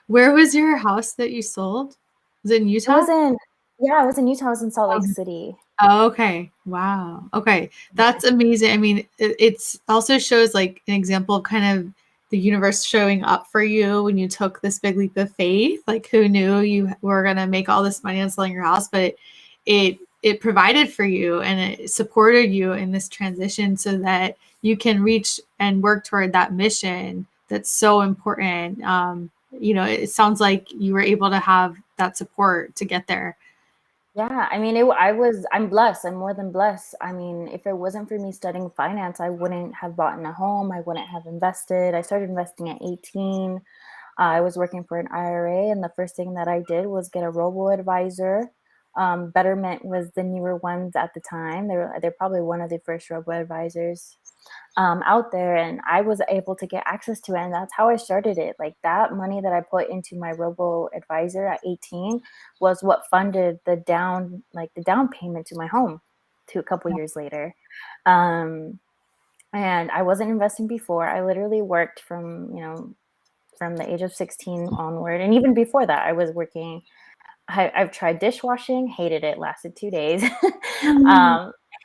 Where was your house that you sold? Was it in It was Utah? in Yeah, I was in Utah. I was in Salt Lake City. Oh, okay. Wow. Okay. That's amazing. I mean, it's also shows like an example of kind of the universe showing up for you when you took this big leap of faith. Like who knew you were going to make all this money on selling your house, but it provided for you and it supported you in this transition so that you can reach and work toward that mission that's so important. It sounds like you were able to have that support to get there. Yeah, I mean, I'm blessed. I'm more than blessed. I mean, if it wasn't for me studying finance, I wouldn't have bought a home. I wouldn't have invested. I started investing at 18. I was working for an IRA, and the first thing that I did was get a robo-advisor. Betterment was the newer ones at the time. They're probably one of the first robo-advisors out there, and I was able to get access to it, and that's how I started it. Like that money that I put into my robo advisor at 18 was what funded the down payment to my home to a couple years later. And I wasn't investing before. I literally worked from the age of 16 onward, and even before that I was working. I've tried dishwashing, hated it, lasted 2 days.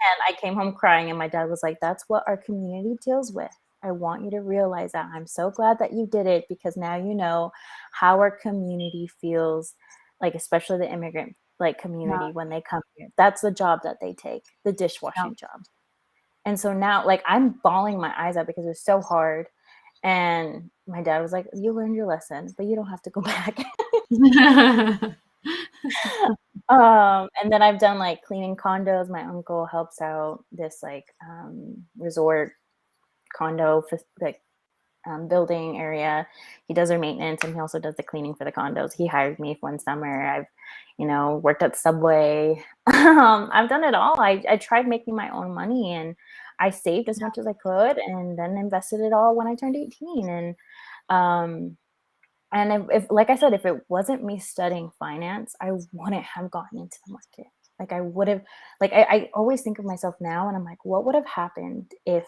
And I came home crying, and my dad was like, "That's what our community deals with. I want you to realize that. I'm so glad that you did it because now you know how our community feels, like especially the immigrant Yeah. community when they come here. That's the job that they take, the Yeah. dishwashing job." And so now I'm bawling my eyes out because it was so hard. And my dad was like, "You learned your lesson, but you don't have to go back." And then I've done like cleaning condos. My uncle helps out this resort condo building area. He does their maintenance and he also does the cleaning for the condos. He hired me one summer. I've worked at Subway. I've done it all. I tried making my own money, and I saved as much as I could and then invested it all when I turned 18. And if like I said, if it wasn't me studying finance, I wouldn't have gotten into the market. Like I would have, I always think of myself now and I'm like, what would have happened if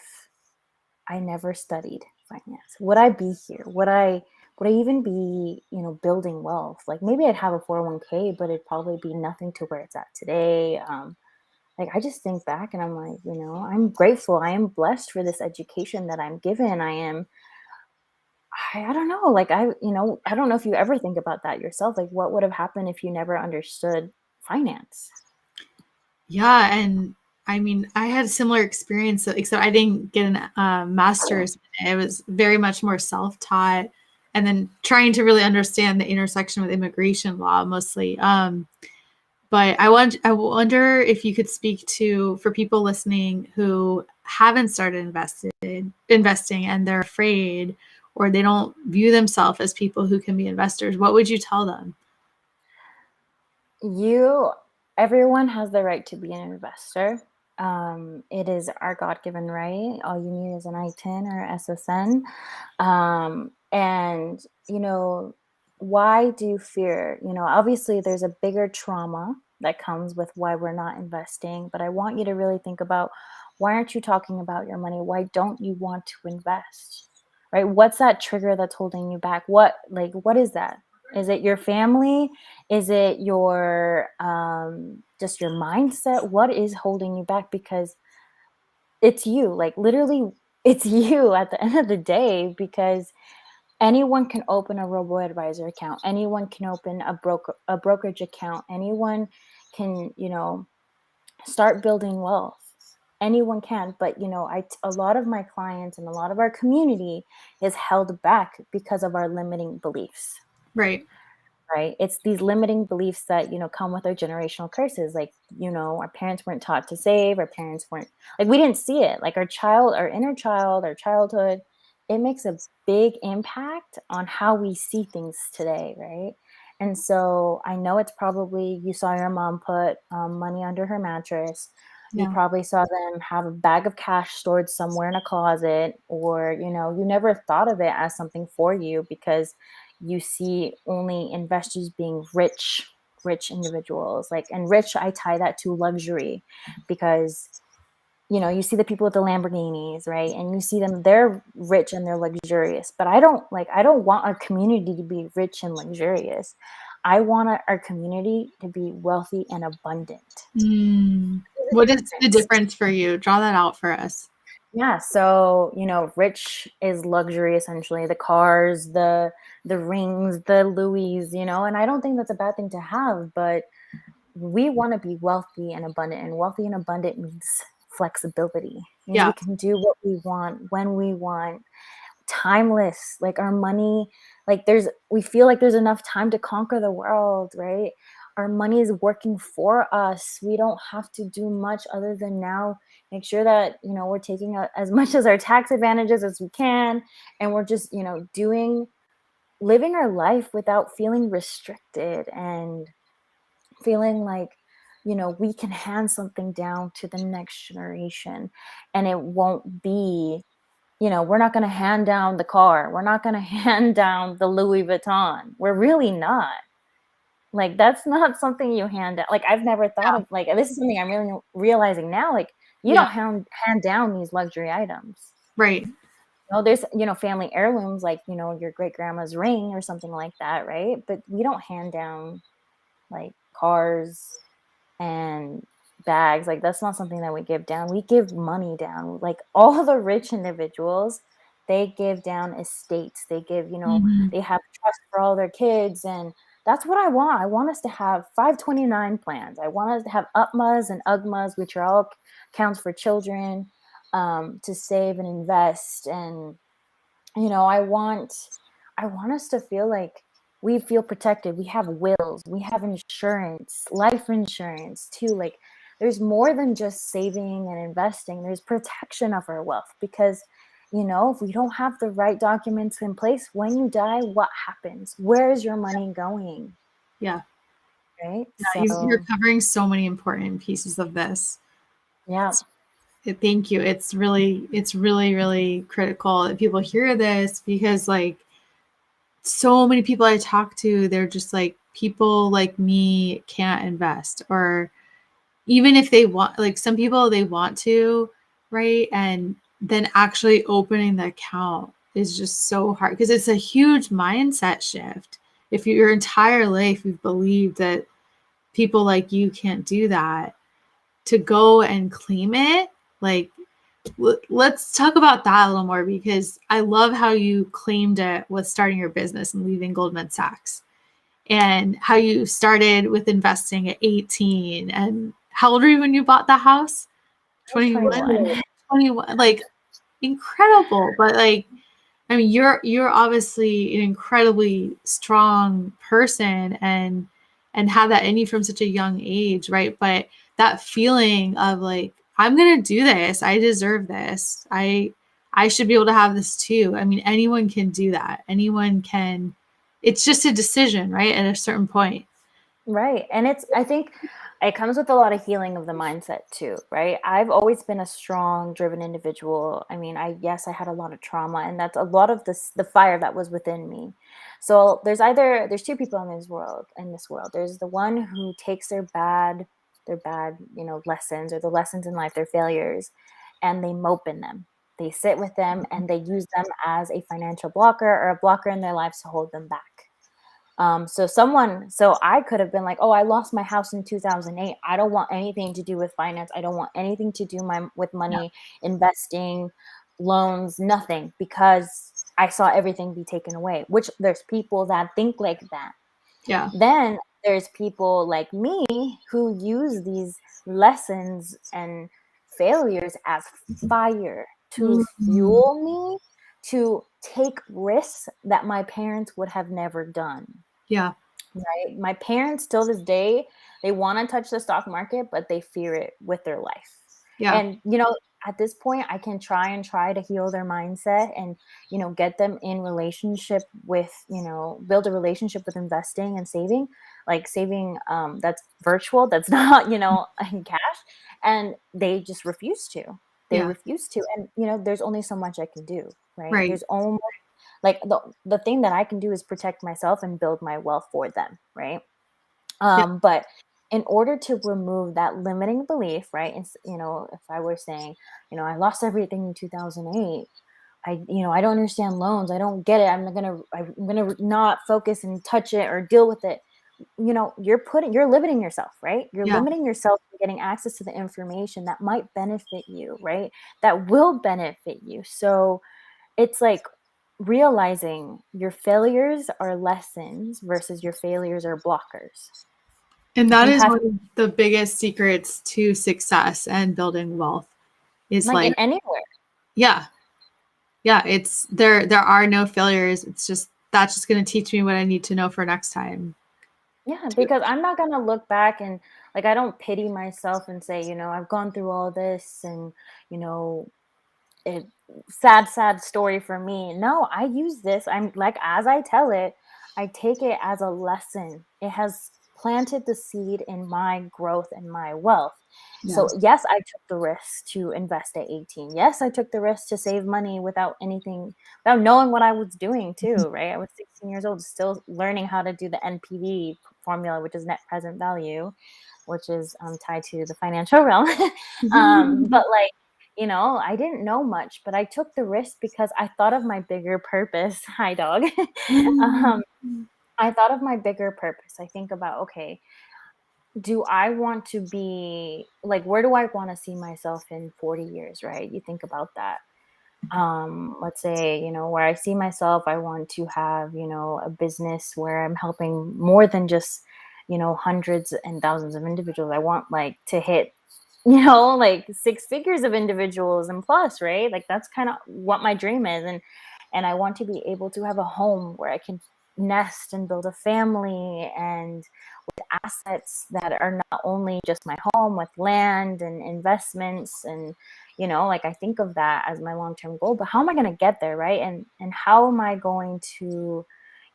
I never studied finance? Would I be here? Would I even be, building wealth? Like maybe I'd have a 401k, but it'd probably be nothing to where it's at today. I just think back and I'm like, I'm grateful. I am blessed for this education that I'm given. I don't know. I don't know if you ever think about that yourself. Like, what would have happened if you never understood finance? Yeah, and I mean, I had a similar experience, except I didn't get a master's. It was very much more self-taught, and then trying to really understand the intersection with immigration law mostly. But I wonder if you could speak to for people listening who haven't started investing and they're afraid or they don't view themselves as people who can be investors. What would you tell them? Everyone has the right to be an investor. It is our God-given right. All you need is an I-10 or SSN. And, why do fear? Obviously there's a bigger trauma that comes with why we're not investing, but I want you to really think about, why aren't you talking about your money? Why don't you want to invest? Right? What's that trigger that's holding you back? What is that? Is it your family? Is it your just your mindset? What is holding you back? Because it's you, like literally it's you at the end of the day, because anyone can open a robo-advisor account. Anyone can open a brokerage account. Anyone can, start building wealth. Anyone can, but a lot of my clients and a lot of our community is held back because of our limiting beliefs. Right. Right? It's these limiting beliefs that, come with our generational curses. Like, our parents weren't taught to save. Our parents weren't, like, we didn't see it. Like our inner child, our childhood, it makes a big impact on how we see things today. Right? And so I know it's probably, you saw your mom put money under her mattress. You Yeah. probably saw them have a bag of cash stored somewhere in a closet, or, you never thought of it as something for you because you see only investors being rich individuals. And rich, I tie that to luxury, because you see the people with the Lamborghinis, right? And you see them, they're rich and they're luxurious. But I don't want our community to be rich and luxurious. I want our community to be wealthy and abundant. What is the difference for you? Draw that out for us. Yeah, so, rich is luxury, essentially, the cars, the rings, the Louis, and I don't think that's a bad thing to have, but we want to be wealthy and abundant, and wealthy and abundant means flexibility. Yeah. We can do what we want when we want, timeless, like our money, like we feel like there's enough time to conquer the world, right? Our money is working for us. We don't have to do much other than now make sure that we're taking as much as our tax advantages as we can, and we're just living our life without feeling restricted and feeling like we can hand something down to the next generation, and it won't be we're not going to hand down the car. We're not going to hand down the Louis Vuitton. We're really not. Like, that's not something you hand down. Like, I've never thought of, like, this is something I'm really realizing now. Like, you don't hand down these luxury items. Right. There's, family heirlooms, like, your great grandma's ring or something like that, right? But we don't hand down, like, cars and bags. Like, that's not something that we give down. We give money down. Like, all the rich individuals, they give down estates. They give, they have trust for all their kids, and that's what I want. I want us to have 529 plans. I want us to have UPMAs and UGMAs, which are all accounts for children, to save and invest. And I want us to feel like we feel protected. We have wills, we have insurance, life insurance too. Like, there's more than just saving and investing. There's protection of our wealth, because if we don't have the right documents in place, when you die, what happens? Where is your money going? Yeah. Right. Yeah, you're covering so many important pieces of this. Yeah. Thank you. It's really, really critical that people hear this, because like so many people I talk to, they're just like, people like me can't invest, or even if they want, like some people, they want to, right? And then actually opening the account is just so hard, because it's a huge mindset shift. If your entire life you've believed that people like you can't do that, to go and claim it, like, let's talk about that a little more, because I love how you claimed it with starting your business and leaving Goldman Sachs, and how you started with investing at 18. And how old were you when you bought the house? 21. 21. Like, incredible. But like, I mean, you're obviously an incredibly strong person, and have that in you from such a young age, right? But that feeling of like, I'm gonna do this. I deserve this. I should be able to have this too. I mean, anyone can do that. Anyone can. It's just a decision, right? At a certain point. Right. And I think it comes with a lot of healing of the mindset too, right? I've always been a strong, driven individual. I mean, yes, I had a lot of trauma, and that's a lot of the fire that was within me. So there's two people in this world. There's the one who takes their bad, lessons, or the lessons in life, their failures, and they mope in them. They sit with them and they use them as a financial blocker, or a blocker in their lives to hold them back. So I could have been like, oh, I lost my house in 2008. I don't want anything to do with finance. I don't want anything to do with money, investing, loans, nothing, because I saw everything be taken away, which there's people that think like that. Yeah. Then there's people like me who use these lessons and failures as fire to fuel me to take risks that my parents would have never done. Yeah. Right. My parents, till this day, they want to touch the stock market, but they fear it with their life. Yeah. And, at this point, I can try to heal their mindset and, get them in relationship with, build a relationship with investing and saving, like saving that's virtual, that's not, in cash. And they just refuse to. They refuse to. And, there's only so much I can do. Right. There's only, like, the thing that I can do is protect myself and build my wealth for them. Right. But in order to remove that limiting belief, right? And, if I were saying, I lost everything in 2008, I don't understand loans. I don't get it. I'm going to not focus and touch it or deal with it. you're limiting yourself, right? You're Yeah. limiting yourself from getting access to the information that might benefit you, right? That will benefit you. So it's like realizing your failures are lessons versus your failures are blockers. And that You is have, one of the biggest secrets to success and building wealth is like, in like, anywhere. yeah, yeah, it's there are no failures. It's just that's just going to teach me what I need to know for next time. Yeah, because I'm not gonna look back and, like, I don't pity myself and say, I've gone through all this and, you know, it sad story for me. No, I use this. I'm like, as I tell it, I take it as a lesson. It has planted the seed in my growth and my wealth. So Yes. yes, I took the risk to invest at 18. Yes, I took the risk to save money without knowing what I was doing too, right? I was 16 years old, still learning how to do the NPV formula, which is net present value, which is tied to the financial realm. But like, I didn't know much, but I took the risk because I thought of my bigger purpose. Hi, dog. um, I thought of my bigger purpose. I think about, okay, do I want to be like, where do I want to see myself in 40 years, right? You think about that. Let's say, where I see myself, I want to have, a business where I'm helping more than just, hundreds and thousands of individuals. I want like to hit, like six figures of individuals and plus, right? Like that's kind of what my dream is. And I want to be able to have a home where I can nest and build a family, and assets that are not only just my home with land and investments, and like I think of that as my long-term goal, but how am I going to get there, right? And how am I going to,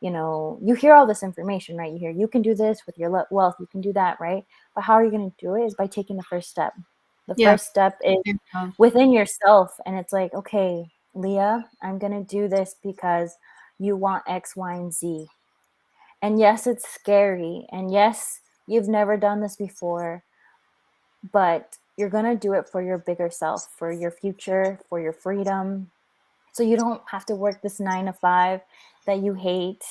you hear all this information, right? You hear you can do this with your wealth, you can do that, right? But how are you going to do it is by taking the first step. The Yeah. first step is within yourself, and it's like, okay, Lea, I'm going to do this because you want X, Y, and Z. And yes, it's scary. And yes, you've never done this before, but you're going to do it for your bigger self, for your future, for your freedom. So you don't have to work this 9 to 5 that you hate,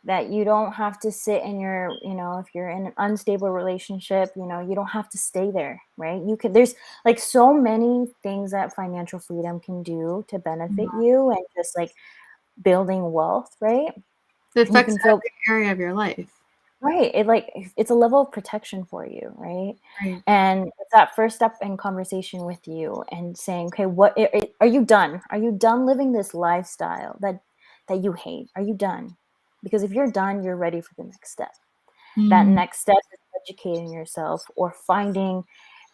that you don't have to sit in your, if you're in an unstable relationship, you don't have to stay there, right? There's like so many things that financial freedom can do to benefit you, and just like building wealth, right? It You affects can feel every area of your life. right. It's a level of protection for you, right? Right. And it's that first step in conversation with you and saying, okay, what are you done? Are you done living this lifestyle that you hate? Are you done? Because if you're done, you're ready for the next step. That next step is educating yourself or finding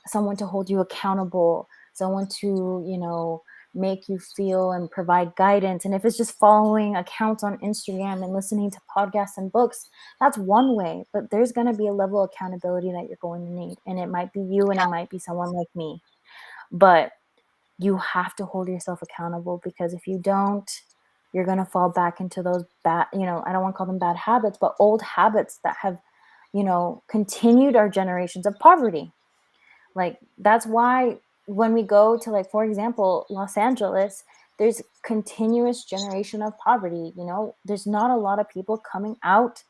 someone to hold you accountable, someone to, make you feel and provide guidance. And if it's just following accounts on Instagram and listening to podcasts and books, that's one way. But there's going to be a level of accountability that you're going to need. And it might be you, and it might be someone like me. But you have to hold yourself accountable, because if you don't, you're going to fall back into those bad, I don't want to call them bad habits, but old habits that have, continued our generations of poverty. Like, that's why when we go to, like, for example, Los Angeles, there's continuous generation of poverty. There's not a lot of people coming out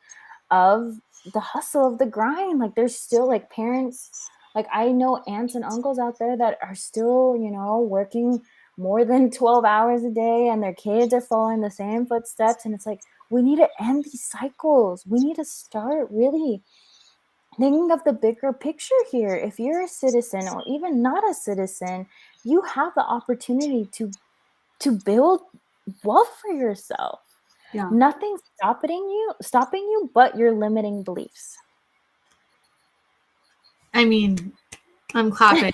of the hustle of the grind. Like, there's still like parents, like I know aunts and uncles out there that are still, working more than 12 hours a day, and their kids are following the same footsteps. And it's like, we need to end these cycles. We need to start really thinking of the bigger picture here. If you're a citizen or even not a citizen, you have the opportunity to build wealth for yourself. Yeah. Nothing's stopping you but your limiting beliefs. I mean, I'm clapping.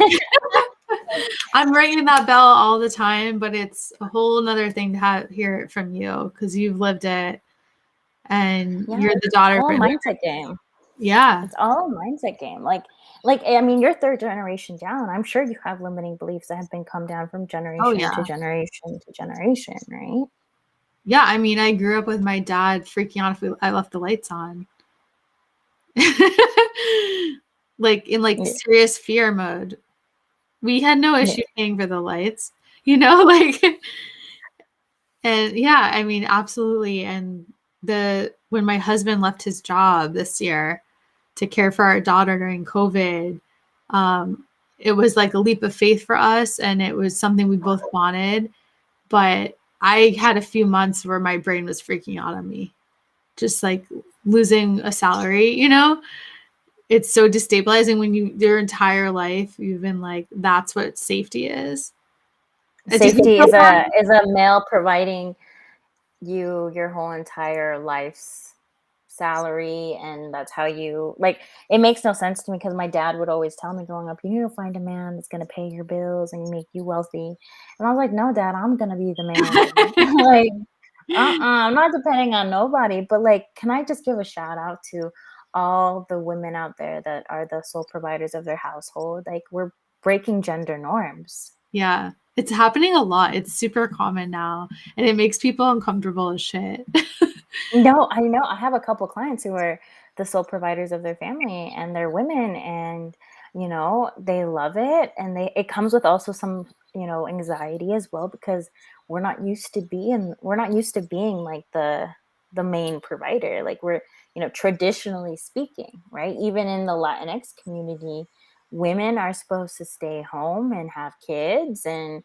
I'm ringing that bell all the time, but it's a whole nother thing to hear it from you, because you've lived it, and you're the daughter. All a mindset game. Yeah. It's all a mindset game. Like, I mean, you're third generation down. I'm sure you have limiting beliefs that have been come down from generation to generation to generation, right? Yeah, I mean, I grew up with my dad freaking out if I left the lights on. Like, in serious fear mode. We had no issue paying for the lights, like, and yeah, I mean, absolutely. And the when my husband left his job this year to care for our daughter during COVID, um, it was like a leap of faith for us, and it was something we both wanted. But I had a few months where my brain was freaking out on me, just like losing a salary, you know? It's so destabilizing when your entire life you've been like, that's what safety is. It's even Safety so is hard. a male providing you your whole entire life's salary, and that's how you, like, it makes no sense to me, because my dad would always tell me growing up, you need to find a man that's going to pay your bills and make you wealthy. And I was like, no, Dad, I'm going to be the man. Like, I'm not depending on nobody. But like, can I just give a shout out to all the women out there that are the sole providers of their household? Like, we're breaking gender norms. Yeah, it's happening a lot. It's super common now, and it makes people uncomfortable as shit. No, I know. I have a couple clients who are the sole providers of their family, and they're women, and they love it, and it comes with also some, anxiety as well, because we're not used to being like the main provider. Like, we're, traditionally speaking, right? Even in the Latinx community, women are supposed to stay home and have kids, and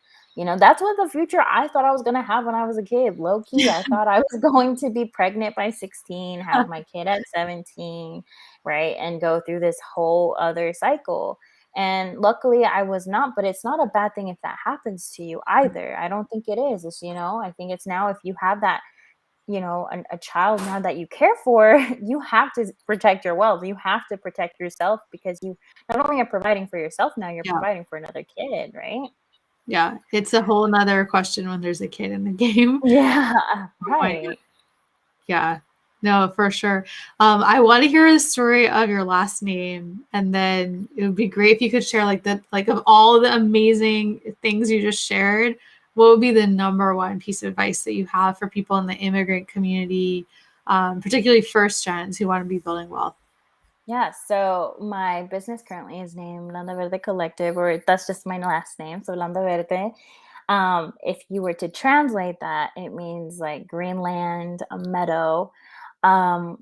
that's what the future I thought I was going to have when I was a kid. Low key, I thought I was going to be pregnant by 16, have my kid at 17, right? And go through this whole other cycle. And luckily I was not, but it's not a bad thing if that happens to you either. I don't think it is. I think it's now, if you have that, a child now that you care for, you have to protect your wealth. You have to protect yourself, because you not only are providing for yourself, now you're Yeah. providing for another kid, right? Yeah, it's a whole nother question when there's a kid in the game. Yeah, Oh my right. Yeah, no, for sure. I want to hear the story of your last name, and then it would be great if you could share like of all the amazing things you just shared, what would be the number one piece of advice that you have for people in the immigrant community, particularly first gens who want to be building wealth? Yeah, so my business currently is named Landaverde Collective, or that's just my last name, so Landaverde. If you were to translate that, it means like green land, a meadow,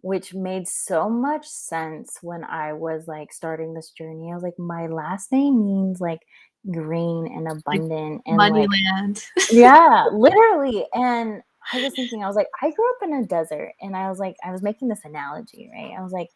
which made so much sense when I was like starting this journey. I was like, my last name means like green and Like abundant, and like, Moneyland. yeah, literally. And I was thinking, I was like, I grew up in a desert, and I was like, I was making this analogy, right? I was like,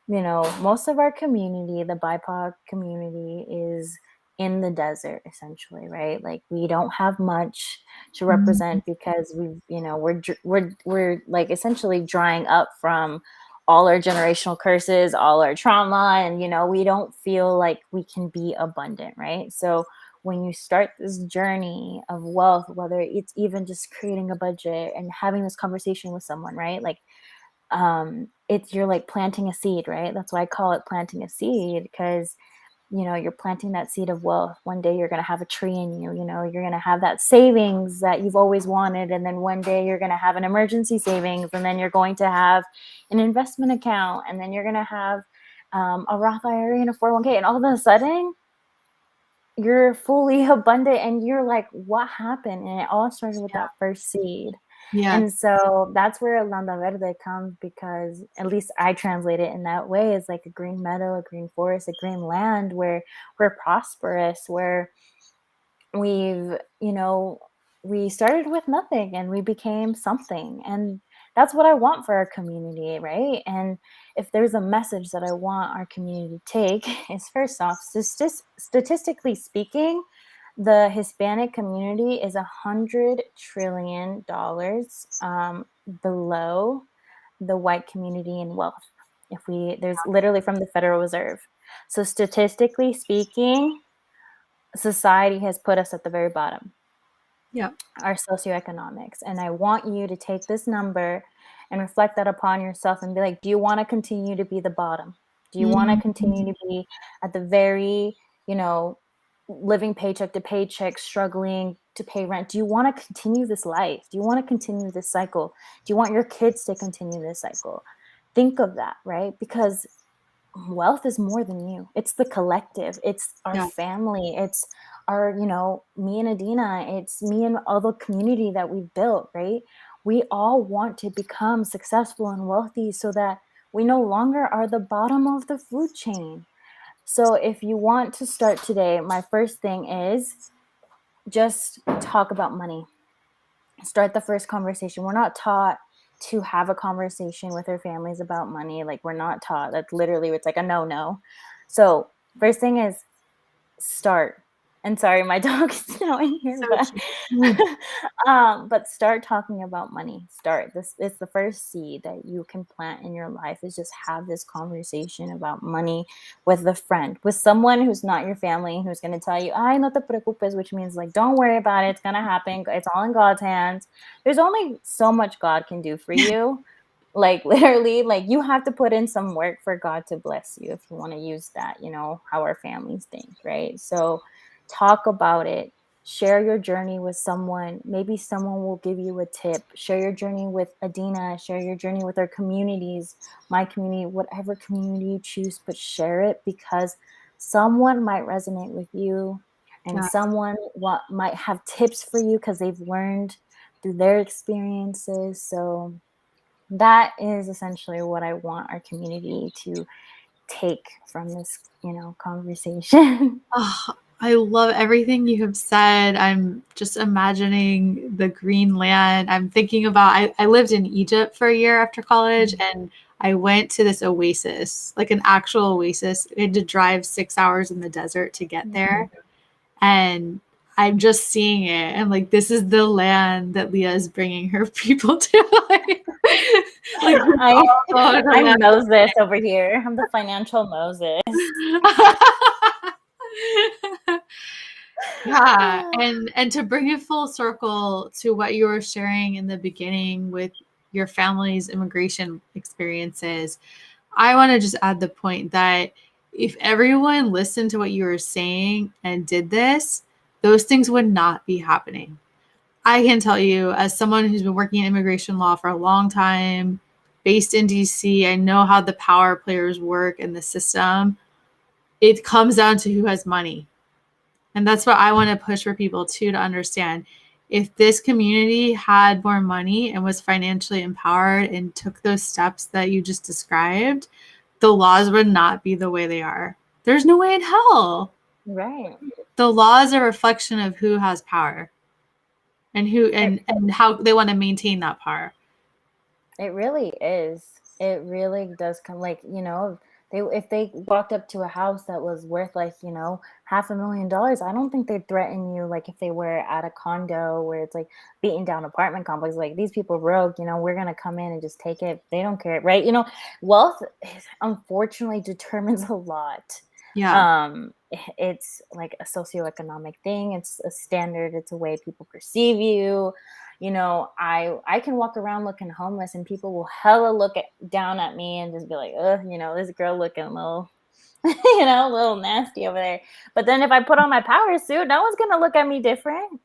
most of our community, the BIPOC community, is in the desert essentially, right? Like, we don't have much to represent, because we're like essentially drying up from all our generational curses, all our trauma, and we don't feel like we can be abundant, right? So when you start this journey of wealth, whether it's even just creating a budget and having this conversation with someone, right? Like, it's you're like planting a seed, right? That's why I call it planting a seed, because you're planting that seed of wealth. One day you're going to have a tree in you, you're going to have that savings that you've always wanted, and then one day you're going to have an emergency savings, and then you're going to have an investment account, and then you're going to have a Roth IRA and a 401k, and all of a sudden you're fully abundant, and you're like, what happened? And it all started with that first seed. Yeah, And so that's where Landaverde comes, because at least I translate it in that way. It's like a green meadow, a green forest, a green land where we're prosperous, where we've, we started with nothing and we became something. And that's what I want for our community, right? And if there's a message that I want our community to take, is first off, statistically speaking, the Hispanic community is $100 trillion below the white community in wealth. There's literally from the Federal Reserve. So statistically speaking, society has put us at the very bottom, yeah, our socioeconomics. And I want you to take this number and reflect that upon yourself and be like, do you want to continue to be the bottom? Do you want to continue to be at the very, living paycheck to paycheck, struggling to pay rent? Do you want to continue this life? Do you want to continue this cycle? Do you want your kids to continue this cycle? Think of that, right? Because wealth is more than you. It's the collective. It's our yeah, family. It's our, me and Adina. It's me and all the community that we've built, right? We all want to become successful and wealthy so that we no longer are the bottom of the food chain. So if you want to start today, my first thing is just talk about money. Start the first conversation. We're not taught to have a conversation with our families about money. Like, we're not taught. That's literally, it's like a no. So first thing is start. And sorry, my dog is now in here, So cute. but start talking about money. Start this. It's the first seed that you can plant in your life, is just have this conversation about money with a friend, with someone who's not your family, who's going to tell you, "Ay, no te preocupes," which means like, don't worry about it. It's going to happen. It's all in God's hands. There's only so much God can do for you. Like, literally, like, you have to put in some work for God to bless you, if you want to use that, how our families think, right? So talk about it. Share your journey with someone. Maybe someone will give you a tip. Share your journey with Adina. Share your journey with our communities, my community, whatever community you choose, but share it, because someone might resonate with you, and Yeah. someone might have tips for you because they've learned through their experiences. So that is essentially what I want our community to take from this, conversation. Oh, I love everything you have said. I'm just imagining the green land. I'm thinking about, I lived in Egypt for a year after college, and I went to this oasis, like an actual oasis. We had to drive 6 hours in the desert to get there. And I'm just seeing it. And like, this is the land that Lea is bringing her people to. like I'm Moses over here. I'm the financial Moses. Yeah, and to bring it full circle to what you were sharing in the beginning with your family's immigration experiences, I want to just add the point that if everyone listened to what you were saying and did this, those things would not be happening. I can tell you, as someone who's been working in immigration law for a long time, based in DC, I know how the power players work in the system. It comes down to who has money. And that's what I want to push for people too, to understand. If this community had more money and was financially empowered and took those steps that you just described, the laws would not be the way they are. There's no way in hell. Right. The law is a reflection of who has power and who and how they want to maintain that power. It really is. It really does come, like, if they walked up to a house that was worth like, $500,000, I don't think they'd threaten you like if they were at a condo where it's like beaten down apartment complex. Like, these people rogue, we're gonna come in and just take it. They don't care, right? Wealth unfortunately determines a lot. Yeah. It's like a socioeconomic thing. It's a standard. It's a way people perceive you. I can walk around looking homeless and people will hella look down at me and just be like, ugh, this girl looking a little, a little nasty over there. But then if I put on my power suit, no one's going to look at me different.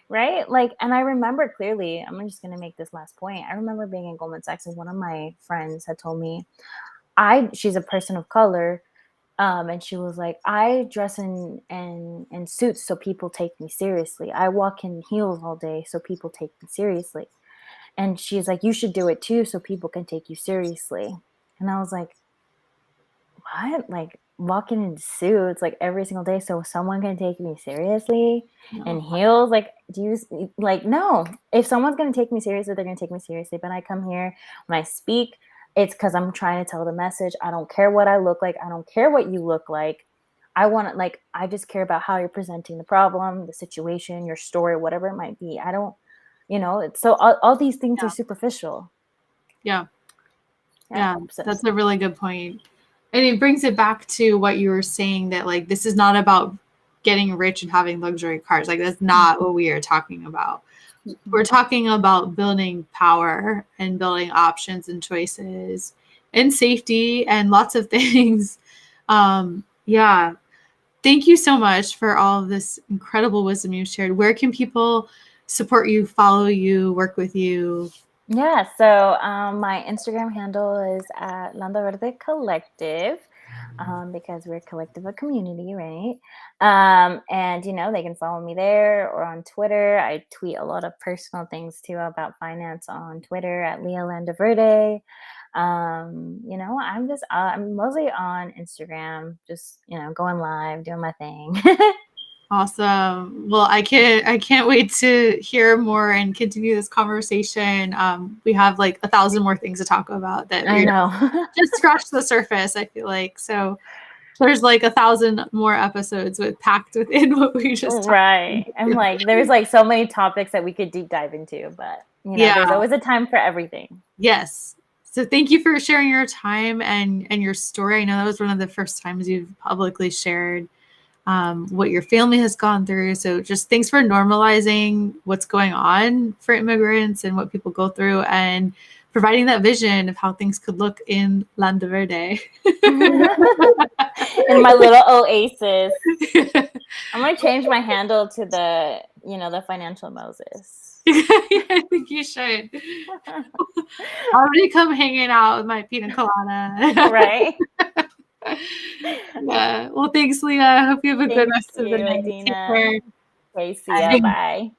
Right? Like, and I remember clearly, I'm just going to make this last point. I remember being in Goldman Sachs and one of my friends had told me, she's a person of color. And she was like, I dress in suits so people take me seriously. I walk in heels all day so people take me seriously. And she's like, you should do it too so people can take you seriously. And I was like, what? Like, walking in suits like every single day so someone can take me seriously? And heels? Like, no. If someone's going to take me seriously, they're going to take me seriously. But I come here, when I speak, it's because I'm trying to tell the message. I don't care what I look like. I don't care what you look like. I just care about how you're presenting the problem, the situation, your story, whatever it might be. I don't, so all these things are superficial. Yeah. That's a really good point. And it brings it back to what you were saying, that like, this is not about getting rich and having luxury cars. Like, that's not what we are talking about. We're talking about building power and building options and choices and safety and lots of things. Yeah. Thank you so much for all of this incredible wisdom you've shared. Where can people support you, follow you, work with you? Yeah, so my Instagram handle is at Landaverde Collective. because we're a collective of community, right? And they can follow me there or on Twitter. I tweet a lot of personal things too about finance on Twitter at Lea Landaverde. I'm mostly on Instagram, just going live, doing my thing. Awesome. Well, I can't wait to hear more and continue this conversation. We have like 1,000 more things to talk about that I we know. just scratched the surface, I feel like. So there's like 1,000 more episodes packed within what we just talked Right. I'm about. like, there's like so many topics that we could deep dive into, but there's always a time for everything. Yes. So thank you for sharing your time and your story. I know that was one of the first times you've publicly shared what your family has gone through. So just thanks for normalizing what's going on for immigrants and what people go through and providing that vision of how things could look in Landaverde. In my little oasis. I'm going to change my handle to the financial Moses. I think you should. I'll already come hanging out with my pina colada. Right. Yeah. Well, thanks, Lea. I hope you have a good rest of the night. Adina. Take care. Okay, see ya. Bye.